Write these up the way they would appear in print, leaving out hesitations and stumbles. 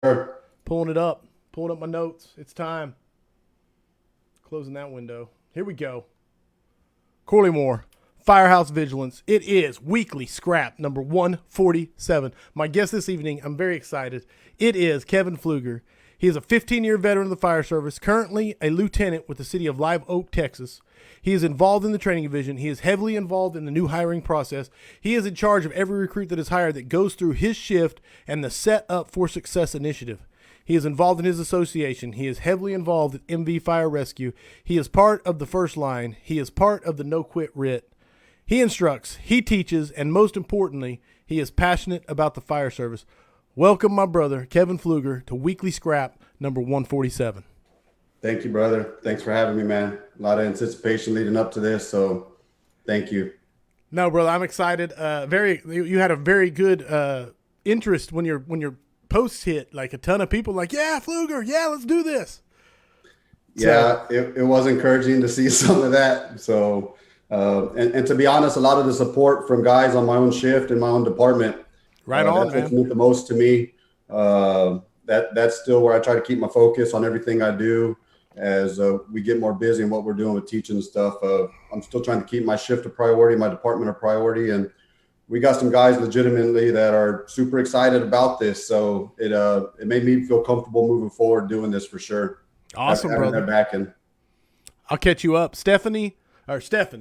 Sure. Pulling it up. Pulling up my notes. It's time. Closing that window. Here we go. Corley Moore, Firehouse Vigilance. It is weekly scrap number 147. My guest this evening, I'm very excited. It is Kevin Pfluger. He is a 15-year veteran of the fire service, currently a lieutenant with the city of Live Oak, Texas. He is involved in the training division. He is heavily involved in the new hiring process. He is in charge of every recruit that is hired that goes through his shift and the Set Up for Success initiative. He is involved in his association. He is heavily involved in MV Fire Rescue. He is part of the first line. He is part of the No Quit Writ. He instructs, he teaches, and most importantly, he is passionate about the fire service. Welcome, my brother, Kevin Pfluger, to Weekly Scrap number 147. Thank you, brother. Thanks for having me, man. A lot of anticipation leading up to this, so thank you. No, brother, I'm excited. You had a very good interest when your posts hit. Like a ton of people, like, yeah, Pfluger, yeah, let's do this. Yeah, it was encouraging to see some of that. So, and to be honest, a lot of the support from guys on my own shift in my own department, Right on, that's what's man. meant the most to me. That's still where I try to keep my focus on everything I do. As we get more busy in what we're doing with teaching and stuff, I'm still trying to keep my shift a priority, my department a priority, and we got some guys legitimately that are super excited about this. So it made me feel comfortable moving forward doing this for sure. Awesome, Having their brother. backing. I'll catch you up. Sorry, Stefan.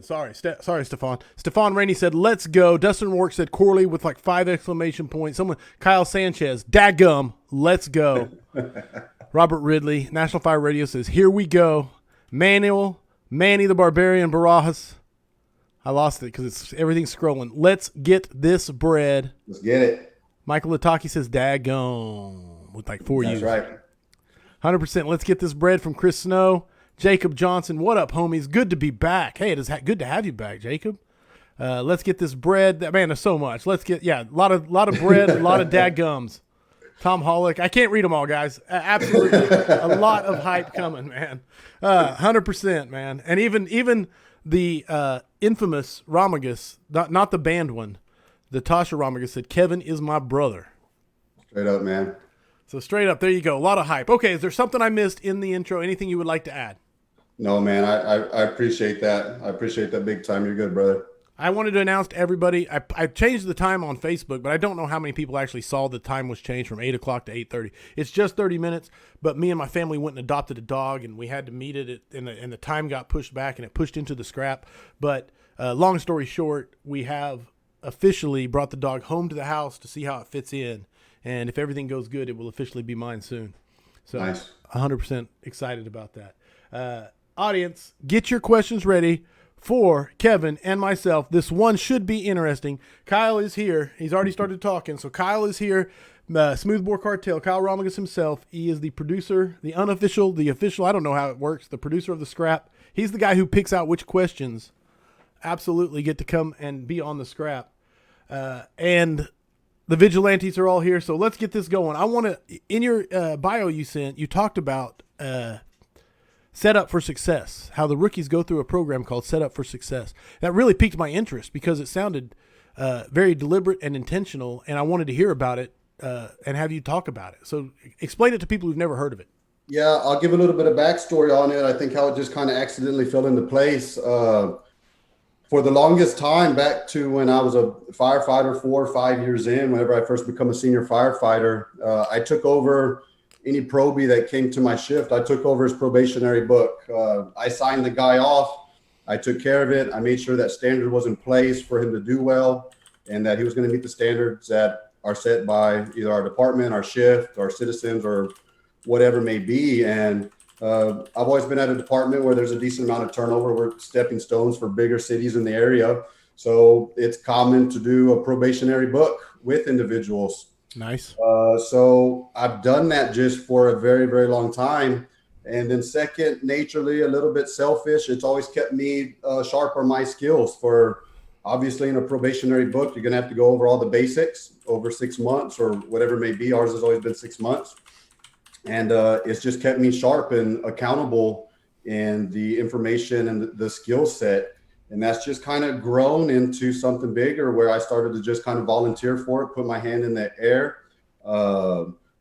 Stefan Rainey said, let's go. Dustin Rourke said, Corley with like 5 exclamation points. Kyle Sanchez, daggum, let's go. Robert Ridley, National Fire Radio says, here we go. Manny the Barbarian Barajas. I lost it because everything's scrolling. Let's get this bread. Let's get it. Michael Lataki says, daggum, with like 4 That's U's. right. 100%. Let's get this bread from Chris Snow. Jacob Johnson, what up, homies? Good to be back. Hey, it is good to have you back, Jacob. Let's get this bread. Man, there's so much. A lot of bread, a lot of dadgums. Tom Hollick. I can't read them all, guys. Absolutely. A lot of hype coming, man. 100%, man. And even the infamous Romagus, not the band one, the Tasha Romagus said, Kevin is my brother. Straight up, man. So straight up, there you go. A lot of hype. Okay, is there something I missed in the intro? Anything you would like to add? No, man, I appreciate that. I appreciate that big time. You're good, brother. I wanted to announce to everybody, I changed the time on Facebook, but I don't know how many people actually saw the time was changed from 8 o'clock to 8:30. It's just 30 minutes, but me and my family went and adopted a dog, and we had to meet it, and the time got pushed back, and it pushed into the scrap. But long story short, we have officially brought the dog home to the house to see how it fits in, and if everything goes good, it will officially be mine soon. So Nice. 100% excited about that. Audience, get your questions ready for Kevin and myself. This one should be interesting. Kyle is here. He's already started talking. So Kyle is here. Smoothbore Cartel, Kyle Romagus himself. He is the producer, the unofficial, the official. I don't know how it works. The producer of the scrap. He's the guy who picks out which questions absolutely get to come and be on the scrap. And the vigilantes are all here. So let's get this going. I want to, in your bio you sent, you talked about Set Up for Success, how the rookies go through a program called Set Up for Success. That really piqued my interest because it sounded very deliberate and intentional, and I wanted to hear about it and have you talk about it. So explain it to people who've never heard of it. Yeah, I'll give a little bit of backstory on it. I think how it just kind of accidentally fell into place. For the longest time, back to when I was a firefighter 4 or 5 years in, whenever I first become a senior firefighter, I took over any probie that came to my shift. I took over his probationary book. I signed the guy off. I took care of it. I made sure that standard was in place for him to do well and that he was going to meet the standards that are set by either our department, our shift, our citizens, or whatever may be. And I've always been at a department where there's a decent amount of turnover. We're stepping stones for bigger cities in the area. So it's common to do a probationary book with individuals. Nice. So I've done that just for a very, very long time. And then second, naturally, a little bit selfish. It's always kept me sharp on my skills. For obviously in a probationary book, you're going to have to go over all the basics over 6 months or whatever it may be. Ours has always been 6 months. And it's just kept me sharp and accountable in the information and the skill set. And that's just kind of grown into something bigger where I started to just kind of volunteer for it, put my hand in the air.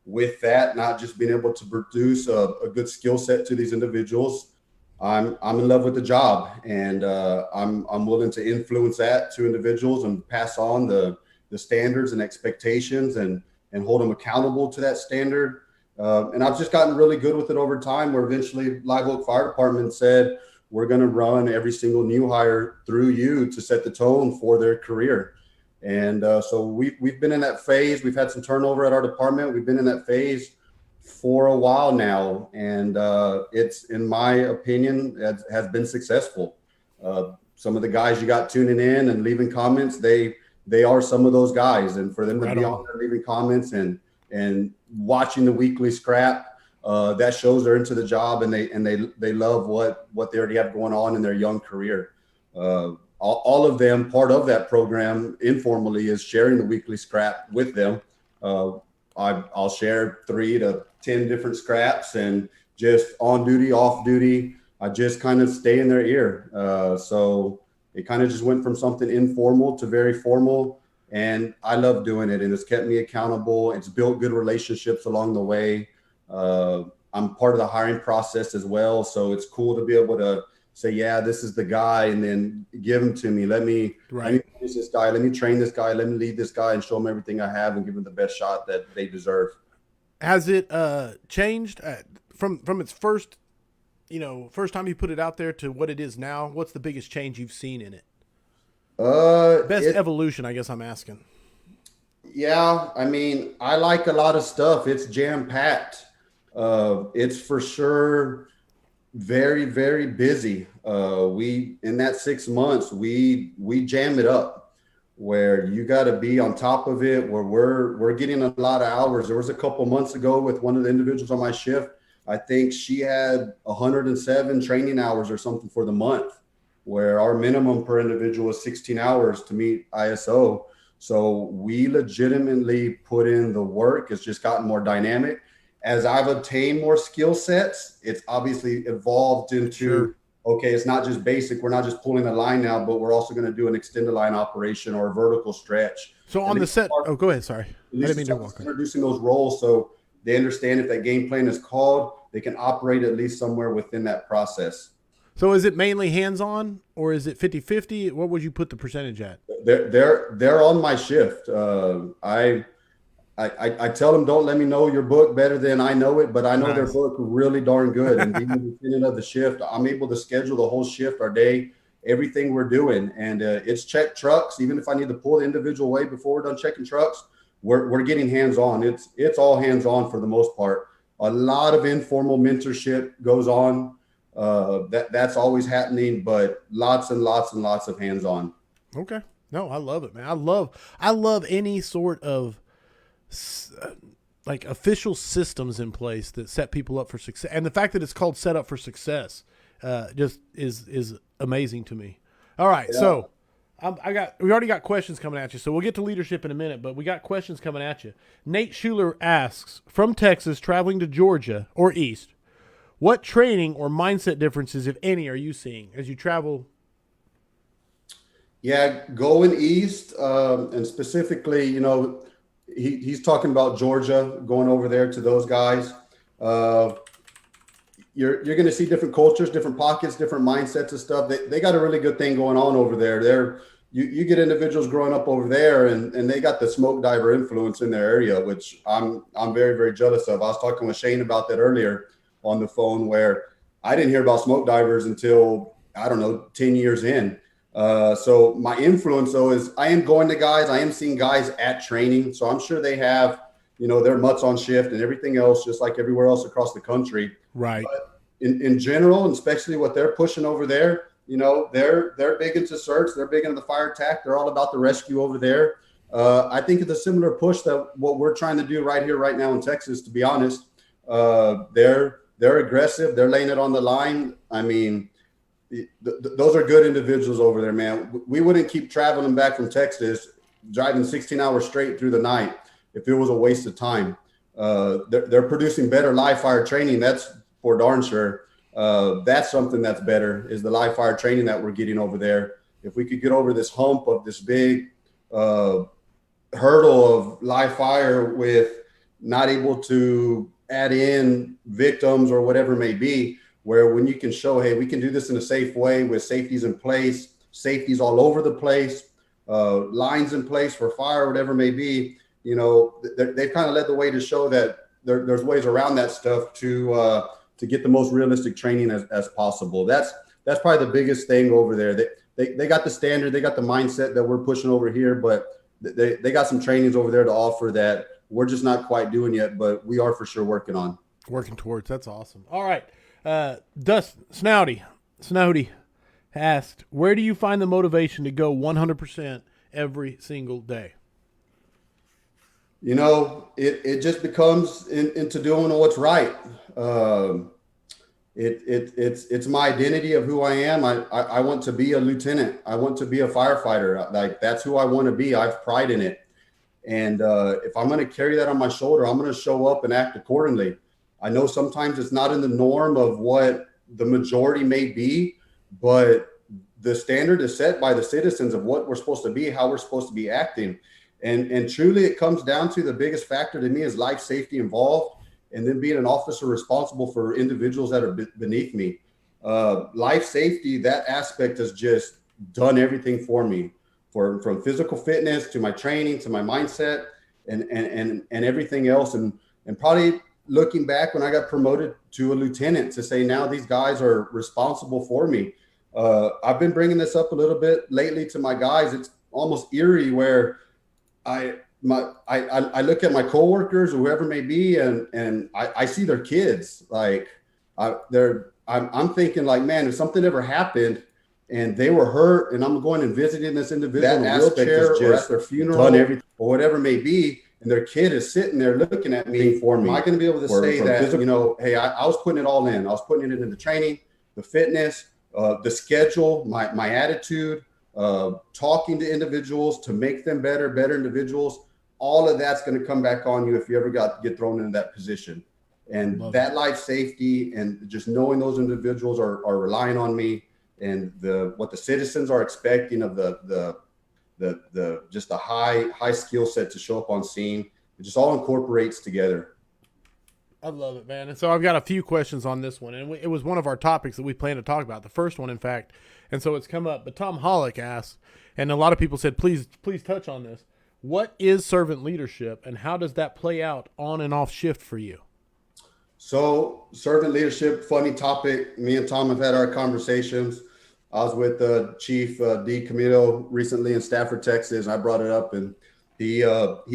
with that, not just being able to produce a good skill set to these individuals, I'm in love with the job, and I'm willing to influence that to individuals and pass on the standards and expectations and hold them accountable to that standard. And I've just gotten really good with it over time, where eventually Live Oak Fire Department said, we're going to run every single new hire through you to set the tone for their career. And so we've been in that phase. We've had some turnover at our department. We've been in that phase for a while now. And it's, in my opinion, has been successful. Some of the guys you got tuning in and leaving comments, they are some of those guys. And for them to be on there leaving comments and watching the weekly scrap, that shows they're into the job, and they love what they already have going on in their young career. All of them, part of that program informally, is sharing the weekly scrap with them. I'll share 3 to 10 different scraps, and just on duty, off duty, I just kind of stay in their ear. So it kind of just went from something informal to very formal, and I love doing it, and it's kept me accountable. It's built good relationships along the way. I'm part of the hiring process as well, so it's cool to be able to say, yeah, this is the guy, and then give him to me. Let me use this guy. Let me train this guy. Let me lead this guy and show him everything I have and give him the best shot that they deserve. Has it changed from its first time you put it out there to what it is now? What's the biggest change you've seen in it? Best evolution, I guess I'm asking. Yeah, I mean, I like a lot of stuff. It's jam-packed. It's for sure very, very busy. We, in that 6 months, we jam it up, where you got to be on top of it, where we're getting a lot of hours. There was a couple months ago with one of the individuals on my shift. I think she had 107 training hours or something for the month, where our minimum per individual is 16 hours to meet ISO. So we legitimately put in the work. It's just gotten more dynamic. As I've obtained more skill sets, it's obviously evolved into, okay, it's not just basic. We're not just pulling a line now, but we're also going to do an extended line operation or a vertical stretch. So on the set, go ahead. Sorry. I didn't mean to walk. Introducing those roles so they understand if that game plan is called, they can operate at least somewhere within that process. So is it mainly hands-on, or is it 50-50? What would you put the percentage at? They're on my shift. I tell them, don't let me know your book better than I know it, but I know their book really darn good. And being independent of the shift, I'm able to schedule the whole shift, our day, everything we're doing. And it's check trucks. Even if I need to pull the individual away before we're done checking trucks, we're getting hands-on. It's all hands-on for the most part. A lot of informal mentorship goes on. That's always happening, but lots and lots and lots of hands-on. Okay. No, I love it, man. I love any sort of like official systems in place that set people up for success, and the fact that it's called Set Up for Success just is amazing to me. All right, yeah. So we already got questions coming at you, so we'll get to leadership in a minute, but we got questions coming at you. Nate Schuler asks, from Texas traveling to Georgia or East, what training or mindset differences, if any, are you seeing as you travel? Yeah, going East, and specifically, he's talking about Georgia, going over there to those guys. You're going to see different cultures, different pockets, different mindsets and stuff. They got a really good thing going on over there. You get individuals growing up over there, and they got the smoke diver influence in their area, which I'm very, very jealous of. I was talking with Shane about that earlier on the phone, where I didn't hear about smoke divers until, 10 years in. So my influence, though, is I am going to guys. I am seeing guys at training. So I'm sure they have, their mutts on shift and everything else, just like everywhere else across the country. Right. But in general, and especially what they're pushing over there, they're big into search. They're big into the fire attack. They're all about the rescue over there. I think it's a similar push that what we're trying to do right here, right now in Texas, to be honest. They're aggressive. They're laying it on the line. I mean, those are good individuals over there, man. We wouldn't keep traveling back from Texas, driving 16 hours straight through the night if it was a waste of time. They're producing better live fire training. That's for darn sure. That's something that's better, is the live fire training that we're getting over there. If we could get over this hump of this big hurdle of live fire with not able to add in victims or whatever it may be, where when you can show, hey, we can do this in a safe way with safeties in place, safeties all over the place, lines in place for fire, whatever it may be, they've kind of led the way to show that there's ways around that stuff to get the most realistic training as possible. That's probably the biggest thing over there. They got the standard, they got the mindset that we're pushing over here, but they got some trainings over there to offer that we're just not quite doing yet, but we are for sure working on. Working towards. That's awesome. All right. Dust Snowdy asked, where do you find the motivation to go 100% every single day? It just becomes into doing what's right. It's my identity of who I am. I want to be a lieutenant. I want to be a firefighter. Like, that's who I want to be. I have pride in it. And if I'm going to carry that on my shoulder, I'm going to show up and act accordingly. I know sometimes it's not in the norm of what the majority may be, but the standard is set by the citizens of what we're supposed to be, how we're supposed to be acting. And truly, it comes down to the biggest factor to me is life safety involved, and then being an officer responsible for individuals that are beneath me. Life safety, that aspect has just done everything for me, from physical fitness to my training to my mindset and everything else. And probably looking back when I got promoted to a lieutenant, to say now these guys are responsible for me. I've been bringing this up a little bit lately to my guys. It's almost eerie where I look at my coworkers or whoever it may be, and I see their kids. Like, I'm thinking, like, man, if something ever happened and they were hurt and I'm going and visiting this individual in a wheelchair or at their funeral or whatever it may be, and their kid is sitting there looking at me for me, am I going to be able to say that, hey, I was putting it all in. I was putting it into the training, the fitness, the schedule, my attitude, talking to individuals to make them better individuals. All of that's going to come back on you if you ever get thrown into that position. And that life safety and just knowing those individuals are relying on me, and what the citizens are expecting of the just a high skill set to show up on scene. It just all incorporates together. I love it, man. And so I've got a few questions on this one, and it was one of our topics that we plan to talk about, the first one, in fact. And so it's come up. But Tom Hollick asked, and a lot of people said, please touch on this. What is servant leadership, and how does that play out on and off shift for you? So servant leadership, funny topic. Me and Tom have had our conversations. I was with Chief D. Camilo recently in Stafford, Texas. And I brought it up, and he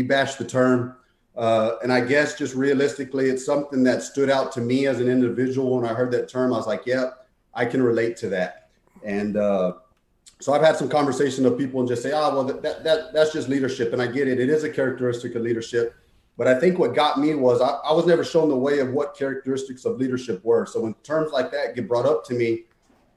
bashed the term. And I guess just realistically, it's something that stood out to me as an individual. When I heard that term, I was like, yeah, I can relate to that. And so I've had some conversation of people and just say, well, that's just leadership. And I get it. It is a characteristic of leadership. But I think what got me was I was never shown the way of what characteristics of leadership were. So when terms like that get brought up to me,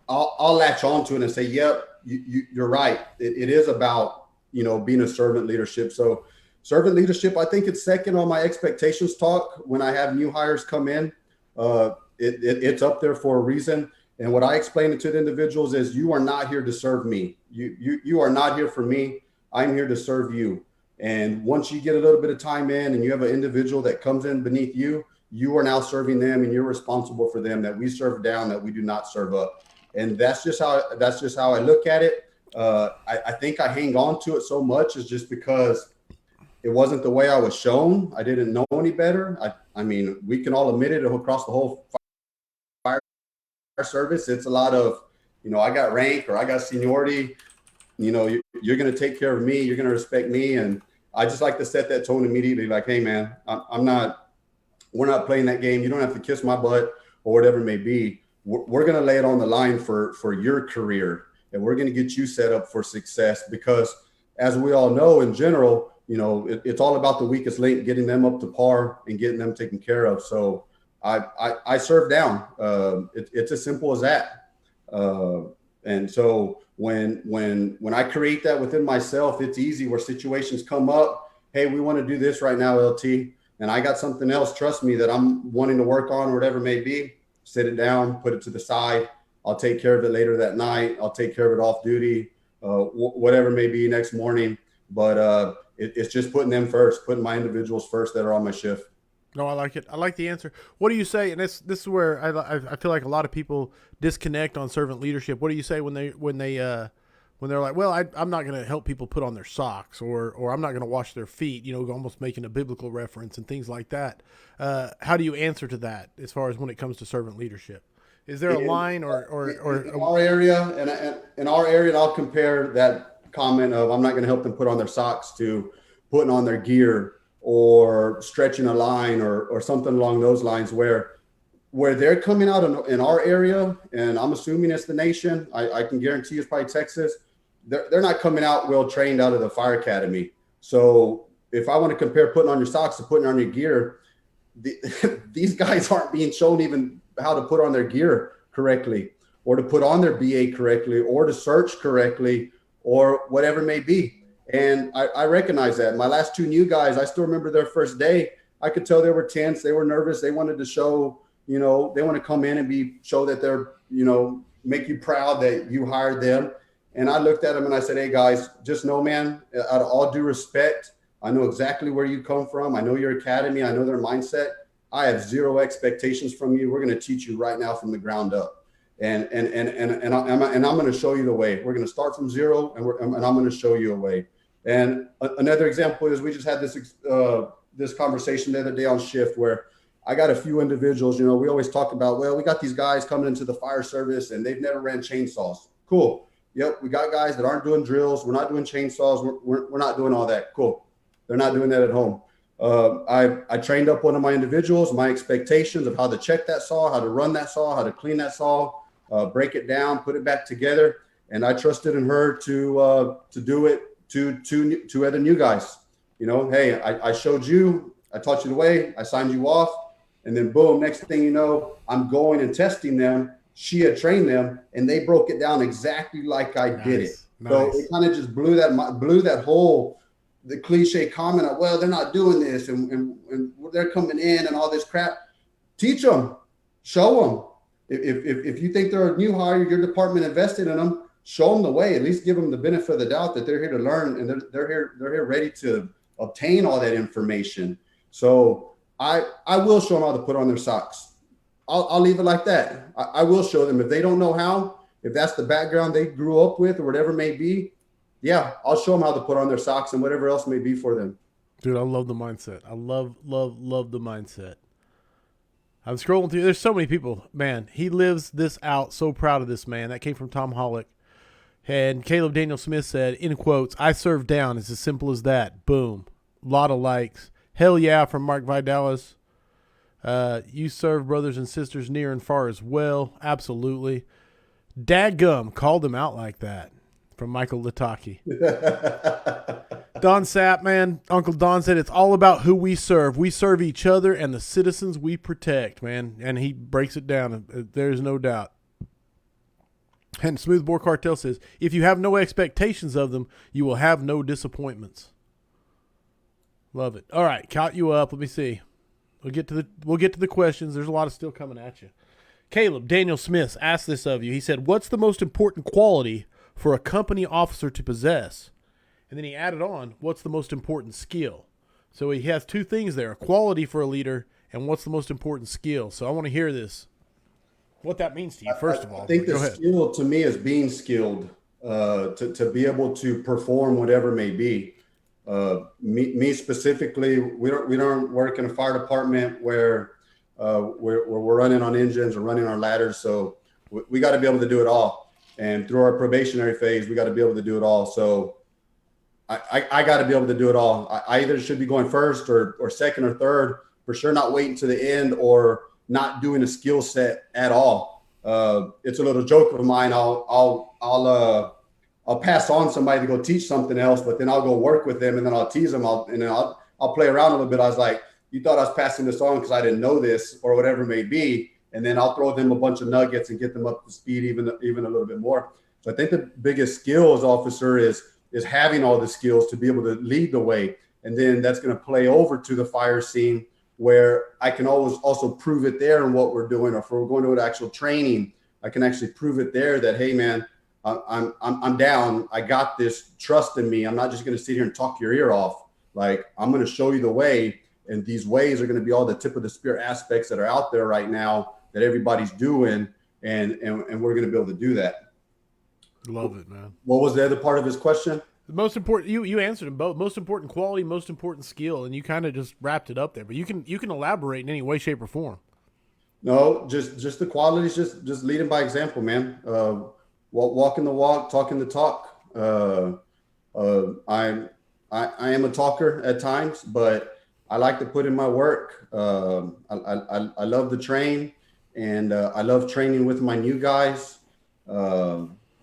I'll latch onto it and say, yep, you're right. It is about, being a servant leadership. So servant leadership, I think it's second on my expectations talk when I have new hires come in. It's up there for a reason. And what I explain it to the individuals is, you are not here to serve me. You are not here for me. I'm here to serve you. And once you get a little bit of time in and you have an individual that comes in beneath you, you are now serving them, and you're responsible for them, that we serve down, that we do not serve up. And that's just how I look at it. I think I hang on to it so much is just because it wasn't the way I was shown. I didn't know any better. I mean, we can all admit it across the whole fire service. It's a lot of, I got rank or I got seniority. You're going to take care of me. You're going to respect me. And I just like to set that tone immediately. Like, hey, man, we're not playing that game. You don't have to kiss my butt or whatever it may be. We're going to lay it on the line for your career, and we're going to get you set up for success, because as we all know, in general, it's all about the weakest link, getting them up to par and getting them taken care of. So I serve down. It's as simple as that. And so when I create that within myself, it's easy where situations come up. Hey, we want to do this right now, LT, and I got something else, trust me, that I'm wanting to work on or whatever it may be. Sit it down, put it to the side. I'll take care of it later that night. I'll take care of it off duty, whatever it may be next morning. But it's just putting them first, putting my individuals first that are on my shift. No, I like it. I like the answer. What do you say? And this is where I feel like a lot of people disconnect on servant leadership. What do you say when they're like, well, I'm not going to help people put on their socks, or I'm not going to wash their feet. You know, almost making a biblical reference and things like that. How do you answer to that as far as when it comes to servant leadership? Is there a line In our area, and in our area, and I'll compare that comment of I'm not going to help them put on their socks to putting on their gear or stretching a line or something along those lines where they're coming out in our area, and I'm assuming it's the nation. I can guarantee it's probably Texas. They're not coming out well trained out of the fire academy. So if I want to compare putting on your socks to putting on your gear, these guys aren't being shown even how to put on their gear correctly, or to put on their BA correctly, or to search correctly, or whatever it may be. And I recognize that. My last two new guys, I still remember their first day. I could tell they were tense. They were nervous. They wanted to show, they want to come in and show that they're, make you proud that you hired them. And I looked at them and I said, hey guys, just know, man, out of all due respect, I know exactly where you come from. I know your academy. I know their mindset. I have zero expectations from you. We're going to teach you right now from the ground up. And I'm going to show you the way. We're going to start from zero, and I'm going to show you a way. And another example is we just had this conversation the other day on shift where I got a few individuals. We always talk about, well, we got these guys coming into the fire service and they've never ran chainsaws. Cool. Yep, we got guys that aren't doing drills. We're not doing chainsaws. We're not doing all that. Cool. They're not doing that at home. I trained up one of my individuals, my expectations of how to check that saw, how to run that saw, how to clean that saw, break it down, put it back together. And I trusted in her to do it to two other new guys. Hey, I showed you, I taught you the way, I signed you off. And then boom, next thing you know, I'm going and testing them. She had trained them and they broke it down exactly like I did it. Nice. So it kind of just blew that whole, the cliche comment of, well, they're not doing this and they're coming in and all this crap. Teach them, show them. If you think they're a new hire, your department invested in them, show them the way. At least give them the benefit of the doubt that they're here to learn and they're here ready to obtain all that information. So I will show them how to put on their socks. I'll leave it like that. I will show them if they don't know how, if that's the background they grew up with or whatever it may be. Yeah, I'll show them how to put on their socks and whatever else may be for them. Dude, I love the mindset. I love the mindset. I'm scrolling through. There's so many people. Man, he lives this out. So proud of this man. That came from Tom Hollick. And Caleb Daniel Smith said, in quotes, I serve down. It's as simple as that. Boom. A lot of likes. Hell yeah from Mark Vidalis. You serve brothers and sisters near and far as well. Absolutely. Dadgum called him out like that. From Michael Lataki. Don Sapp, man. Uncle Don said it's all about who we serve. We serve each other and the citizens we protect, man. And he breaks it down. There's no doubt. And Smoothbore Cartel says, if you have no expectations of them, you will have no disappointments. Love it. All right, caught you up. Let me see. We'll get to the questions. There's a lot of still coming at you. Caleb Daniel Smith asked this of you. He said, what's the most important quality for a company officer to possess? And then he added on, what's the most important skill? So he has two things there, a quality for a leader and what's the most important skill. So I want to hear this, what that means to you, first of all. I think the skill to me is being skilled to be able to perform whatever may be. Me specifically, we don't work in a fire department where we're running on engines or running on ladders. So we got to be able to do it all. And through our probationary phase, we got to be able to do it all. So I got to be able to do it all. I either should be going first or second or third, for sure not waiting to the end or not doing a skill set at all. It's a little joke of mine. I'll pass on somebody to go teach something else, but then I'll go work with them and then I'll tease them. I'll play around a little bit. I was like, you thought I was passing this on because I didn't know this or whatever it may be. And then I'll throw them a bunch of nuggets and get them up to speed even a little bit more. So I think the biggest skill as officer is having all the skills to be able to lead the way. And then that's going to play over to the fire scene where I can always also prove it there in what we're doing. Or if we're going to an actual training, I can actually prove it there that, hey man, I'm down. I got this. Trust in me. I'm not just going to sit here and talk your ear off. Like, I'm going to show you the way. And these ways are going to be all the tip of the spear aspects that are out there right now that everybody's doing. And we're going to be able to do that. Love it, man. What was the other part of his question? The most important, you answered them both. Most important quality, most important skill, and you kind of just wrapped it up there. But you can elaborate in any way, shape, or form. No, just the qualities, just leading by example, man. Walking the walk, talking the talk. I am a talker at times, but I like to put in my work. I love to train, and I love training with my new guys.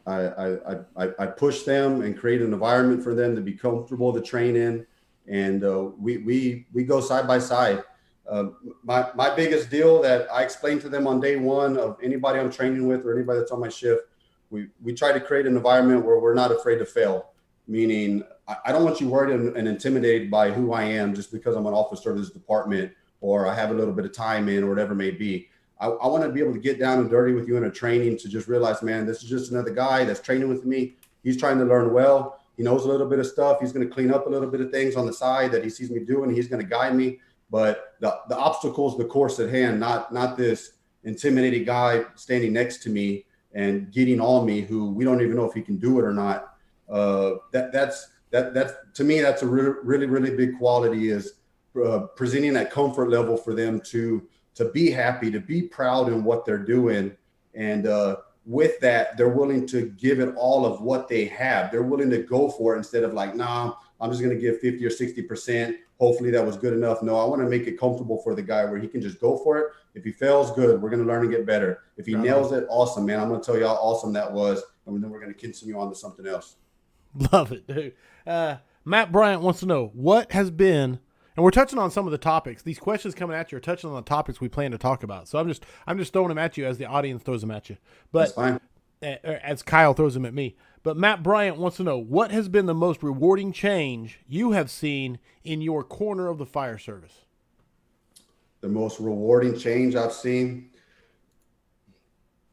I push them and create an environment for them to be comfortable to train in, and we go side by side. My biggest deal that I explain to them on day one of anybody I'm training with or anybody that's on my shift, we try to create an environment where we're not afraid to fail. Meaning, I don't want you worried and intimidated by who I am just because I'm an officer of this department or I have a little bit of time in or whatever it may be. I want to be able to get down and dirty with you in a training to just realize, man, this is just another guy that's training with me. He's trying to learn well. He knows a little bit of stuff. He's going to clean up a little bit of things on the side that he sees me doing. He's going to guide me. But the obstacle is the course at hand, not this intimidating guy standing next to me and getting on me who we don't even know if he can do it or not. That's to me, that's a really, really big quality is presenting that comfort level for them to be happy, to be proud in what they're doing. And with that, they're willing to give it all of what they have. They're willing to go for it instead of like, nah, I'm just going to give 50 or 60%. Hopefully that was good enough. No, I want to make it comfortable for the guy where he can just go for it. If he fails, good. We're going to learn and get better. If he nails it, awesome, man. I'm going to tell you how awesome that was. And then we're going to continue on to something else. Love it, dude. Matt Bryant wants to know what has been, and we're touching on some of the topics. These questions coming at you are touching on the topics we plan to talk about. So I'm just throwing them at you as the audience throws them at you. But That's fine. As Kyle throws them at me. But Matt Bryant wants to know what has been the most rewarding change you have seen in your corner of the fire service. The most rewarding change I've seen.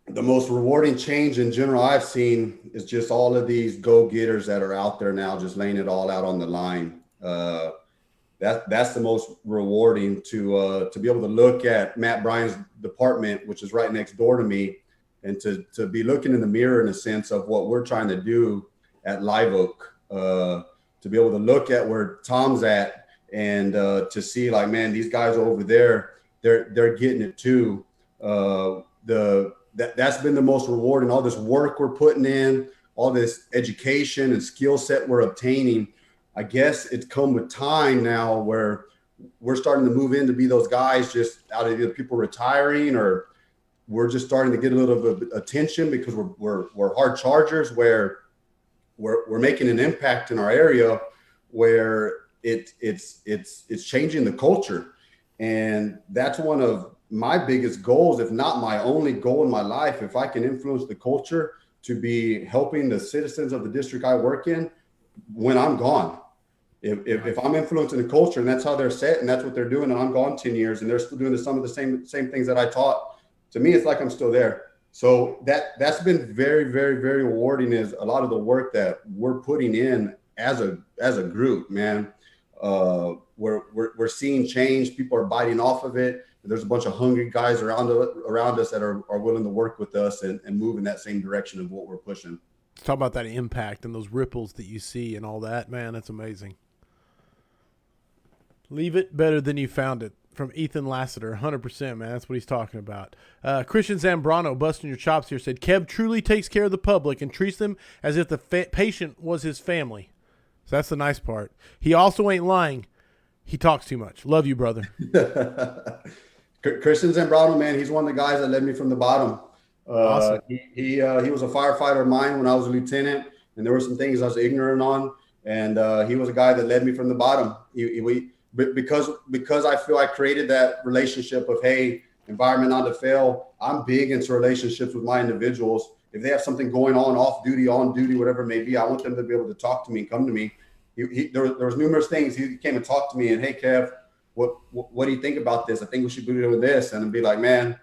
The most rewarding change in general I've seen is just all of these go-getters that are out there now, just laying it all out on the line. That's the most rewarding to be able to look at Matt Bryan's department, which is right next door to me, and to be looking in the mirror in a sense of what we're trying to do at Live Oak, to be able to look at where Tom's at and to see like, man, these guys over there, they're getting it too. That's been the most rewarding. All this work we're putting in, all this education and skill set we're obtaining. I guess it's come with time now where we're starting to move in to be those guys just out of either people retiring or we're just starting to get a little bit of attention because we're hard chargers where we're making an impact in our area where it's changing the culture. And that's one of my biggest goals, if not my only goal in my life. If I can influence the culture to be helping the citizens of the district I work in when I'm gone. If I'm influencing the culture and that's how they're set and that's what they're doing, and I'm gone 10 years and they're still doing some of the same things that I taught, to me, it's like I'm still there. So that's been very, very, very rewarding is a lot of the work that we're putting in as a group, man. We're seeing change. People are biting off of it. There's a bunch of hungry guys around us that are willing to work with us and move in that same direction of what we're pushing. Talk about that impact and those ripples that you see and all that, man. That's amazing. Leave it better than you found it. From Ethan Lassiter, 100%, man. That's what he's talking about. Christian Zambrano, busting your chops here, said, Kev truly takes care of the public and treats them as if the patient was his family. So that's the nice part. He also ain't lying. He talks too much. Love you, brother. Christian Zambrano, man, he's one of the guys that led me from the bottom. Awesome. He was a firefighter of mine when I was a lieutenant, and there were some things I was ignorant on, and he was a guy that led me from the bottom. Because I feel I created that relationship of, hey, environment not to fail. I'm big into relationships with my individuals. If they have something going on duty, whatever it may be, I want them to be able to talk to me and come to me. There was numerous things. He came and talked to me and, hey, Kev, what do you think about this? I think we should be doing this. And I'd be like, man,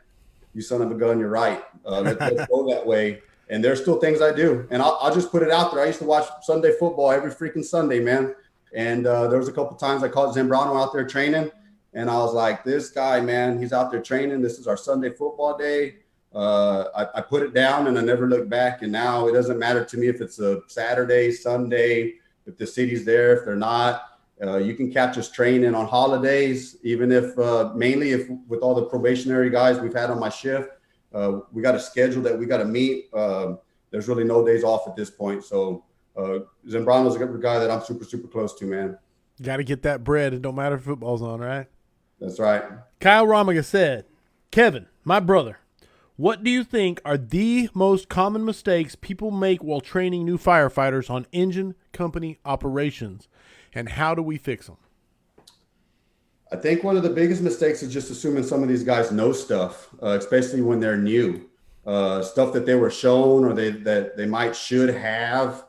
you son of a gun, you're right. Let's go that way. And there's still things I do. And I'll just put it out there. I used to watch Sunday football every freaking Sunday, man. And there was a couple times I caught Zambrano out there training. And I was like, this guy, man, he's out there training. This is our Sunday football day. I put it down and I never looked back. And now it doesn't matter to me if it's a Saturday, Sunday, if the city's there, if they're not. You can catch us training on holidays, even if mainly if with all the probationary guys we've had on my shift, we got a schedule that we got to meet. There's really no days off at this point. So Zambrano's a good guy that I'm super, super close to, man. Got to get that bread. It don't matter if football's on, right? That's right. Kyle Ramaga said, Kevin, my brother, what do you think are the most common mistakes people make while training new firefighters on engine company operations, and how do we fix them? I think one of the biggest mistakes is just assuming some of these guys know stuff, especially when they're new. Stuff that they were shown or that they might should have.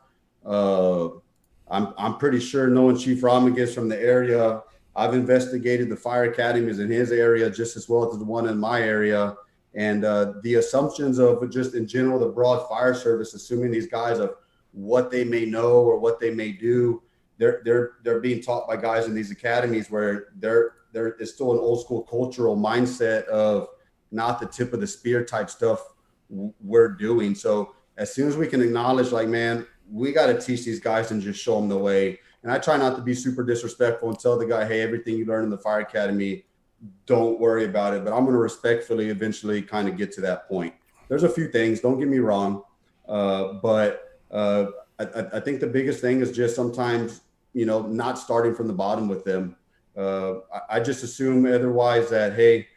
I'm pretty sure knowing Chief Ramagas from the area, I've investigated the fire academies in his area just as well as the one in my area. And the assumptions of just in general, the broad fire service, assuming these guys of what they may know or what they may do, they're being taught by guys in these academies where there is still an old school cultural mindset of not the tip of the spear type stuff we're doing. So as soon as we can acknowledge, like, man, we got to teach these guys and just show them the way. And I try not to be super disrespectful and tell the guy, hey, everything you learn in the fire academy, don't worry about it. But I'm going to respectfully eventually kind of get to that point. There's a few things, don't get me wrong. But I think the biggest thing is just sometimes, not starting from the bottom with them. I just assume otherwise that, hey,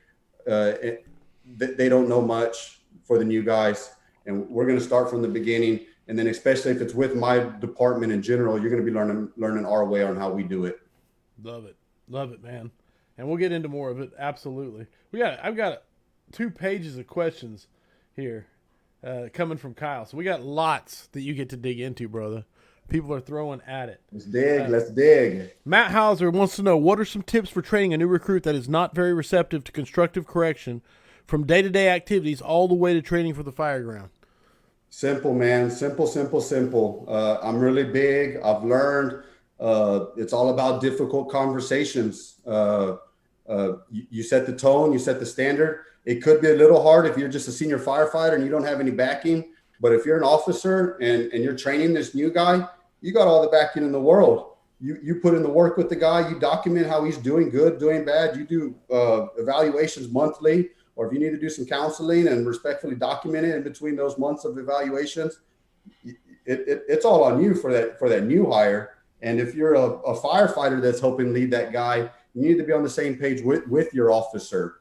they don't know much for the new guys. And we're going to start from the beginning. And then especially if it's with my department in general, you're going to be learning our way on how we do it. Love it, man. And we'll get into more of it. Absolutely. I've got 2 pages of questions here coming from Kyle. So we got lots that you get to dig into, brother. People are throwing at it. Let's dig. Matt Hauser wants to know, what are some tips for training a new recruit that is not very receptive to constructive correction from day-to-day activities all the way to training for the fire ground? Simple, man. Simple. I'm really big. I've learned it's all about difficult conversations. You set the tone, you set the standard. It could be a little hard if you're just a senior firefighter and you don't have any backing. But if you're an officer and you're training this new guy, you got all the backing in the world. You put in the work with the guy. You document how he's doing good, doing bad. You do evaluations monthly, or if you need to do some counseling and respectfully document it in between those months of evaluations, it's all on you for that new hire. And if you're a firefighter that's helping lead that guy, you need to be on the same page with your officer.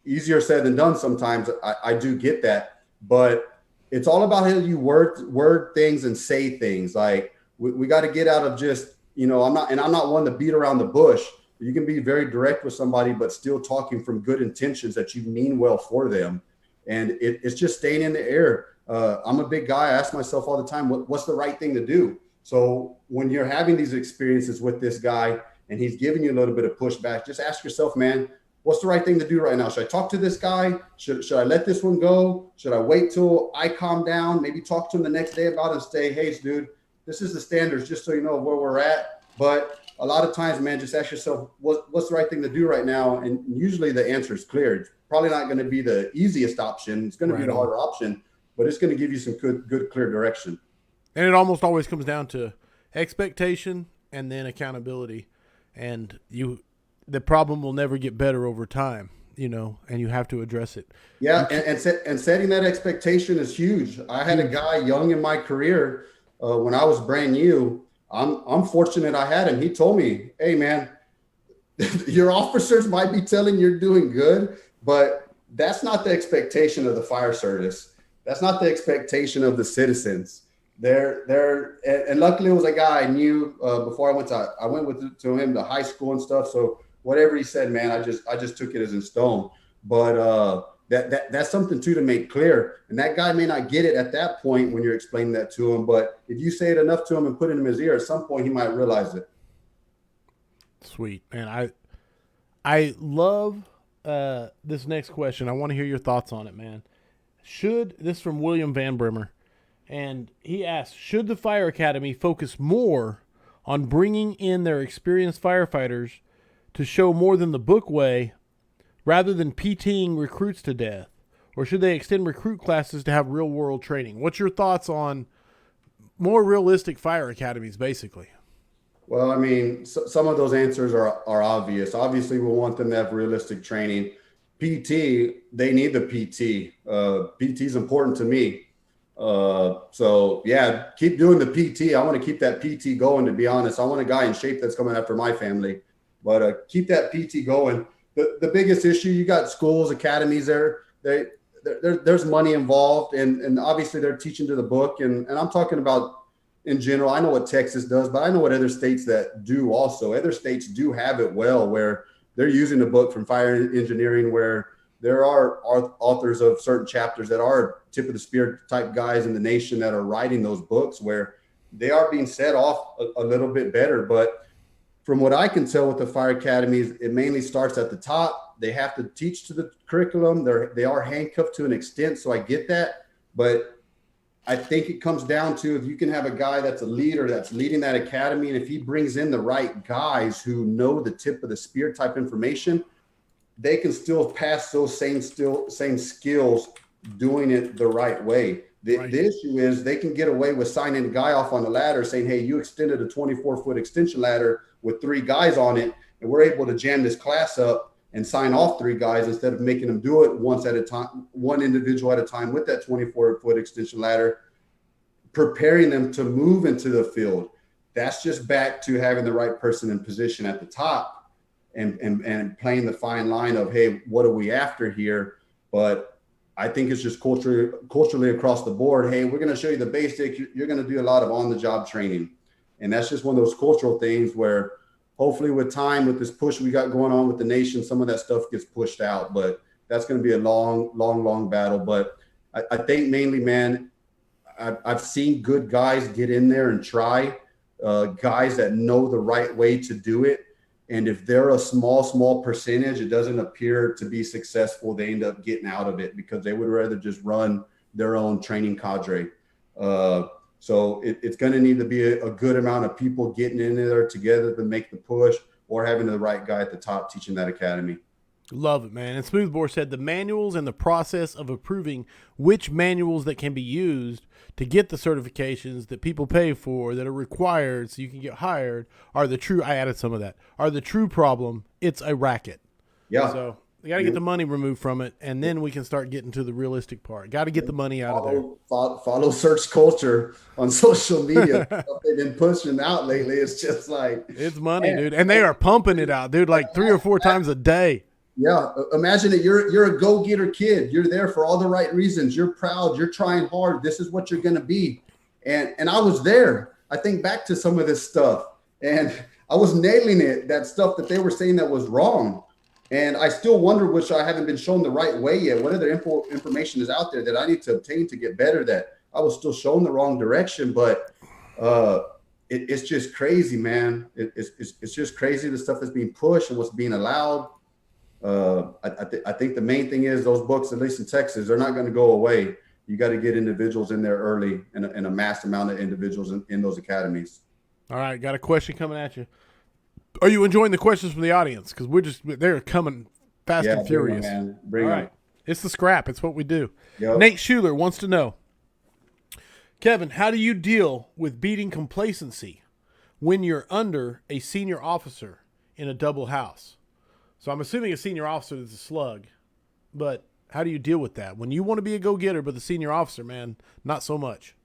Easier said than done sometimes. I do get that, but it's all about how you word things and say things. Like we got to get out of just, I'm not one to beat around the bush. You can be very direct with somebody, but still talking from good intentions that you mean well for them. And it's just staying in the air. I'm a big guy. I ask myself all the time, what's the right thing to do? So when you're having these experiences with this guy and he's giving you a little bit of pushback, just ask yourself, man, what's the right thing to do right now? Should I talk to this guy? Should I let this one go? Should I wait till I calm down? Maybe talk to him the next day about it and say, hey, dude, this is the standards, just so you know where we're at. But a lot of times, man, just ask yourself, what's the right thing to do right now? And usually the answer is clear. It's probably not going to be the easiest option. It's going to be the harder option, but it's going to give you some good, clear direction. And it almost always comes down to expectation and then accountability. And the problem will never get better over time, and you have to address it. Yeah, and setting that expectation is huge. I had a guy young in my career when I was brand new. I'm fortunate I had him. He told me, hey, man, your officers might be telling you're doing good, but that's not the expectation of the fire service. That's not the expectation of the citizens. And luckily it was a guy I knew before I went to him to high school and stuff. So whatever he said, man, I just took it as in stone. But that's something too to make clear. And that guy may not get it at that point when you're explaining that to him. But if you say it enough to him and put it in his ear, at some point he might realize it. Sweet, man. I love this next question. I want to hear your thoughts on it, man. This is from William Van Brimmer. And he asks, should the fire academy focus more on bringing in their experienced firefighters to show more than the book way rather than PTing recruits to death? Or should they extend recruit classes to have real world training? What's your thoughts on more realistic fire academies, basically? Well, I mean, some of those answers are obvious. Obviously, we want them to have realistic training. PT, they need the PT. PT is important to me. So yeah, keep doing the PT. I want to keep that PT going, to be honest. I want a guy in shape that's coming after my family, but keep that PT going. The biggest issue, you got schools, academies there. There's money involved, and obviously they're teaching to the book. And I'm talking about in general. I know what Texas does, but I know what other states that do also. Other states do have it well, where they're using the book from fire engineering, where there are authors of certain chapters that are tip of the spear type guys in the nation that are writing those books, where they are being set off a little bit better. But from what I can tell with the fire academies, it mainly starts at the top. They have to teach to the curriculum. They are handcuffed to an extent, so I get that. But I think it comes down to, if you can have a guy that's a leader that's leading that academy, and if he brings in the right guys who know the tip of the spear type information, they can still pass those same skills doing it the right way. The issue is they can get away with signing a guy off on the ladder saying, hey, you extended a 24-foot extension ladder with 3 guys on it, and we're able to jam this class up and sign off 3 guys instead of making them do it once at a time, one individual at a time with that 24-foot extension ladder, preparing them to move into the field. That's just back to having the right person in position at the top and playing the fine line of, hey, what are we after here? But I think it's just culturally across the board. Hey, we're going to show you the basics. You're going to do a lot of on-the-job training. And that's just one of those cultural things where hopefully with time, with this push we got going on with the nation, some of that stuff gets pushed out. But that's going to be a long battle. But I think mainly, man, I've seen good guys get in there and try, guys that know the right way to do it. And if they're a small percentage, it doesn't appear to be successful, they end up getting out of it because they would rather just run their own training cadre. So it's going to need to be a good amount of people getting in there together to make the push, or having the right guy at the top teaching that academy. Love it, man. And Smoothbore said the manuals and the process of approving which manuals that can be used to get the certifications that people pay for, that are required so you can get hired, are the true, I added some of that, are the true problem. It's a racket. Yeah. So you got to get the money removed from it, and then we can start getting to the realistic part. Got to get the money out of there. Follow search culture on social media. They've been pushing out lately. It's just like, it's money, dude. And they are pumping it out, dude, like 3 or 4 times a day. Yeah. Imagine that you're a go-getter kid. You're there for all the right reasons. You're proud. You're trying hard. This is what you're going to be. And I was there. I think back to some of this stuff, and I was nailing it, that stuff that they were saying that was wrong. And I still wonder, which I haven't been shown the right way yet. What other information is out there that I need to obtain to get better, that I was still shown the wrong direction? But it's just crazy, man. It's just crazy, the stuff that's being pushed and what's being allowed. I think the main thing is those books, at least in Texas, they're not going to go away. You got to get individuals in there early, and a mass amount of individuals in those academies. All right. Got a question coming at you. Are you enjoying the questions from the audience? Because they're coming fast and furious. Bring them. It's the scrap. It's what we do. Yep. Nate Schuler wants to know, Kevin, how do you deal with beating complacency when you're under a senior officer in a double house? So I'm assuming a senior officer is a slug, but how do you deal with that when you want to be a go-getter, but the senior officer, man, not so much?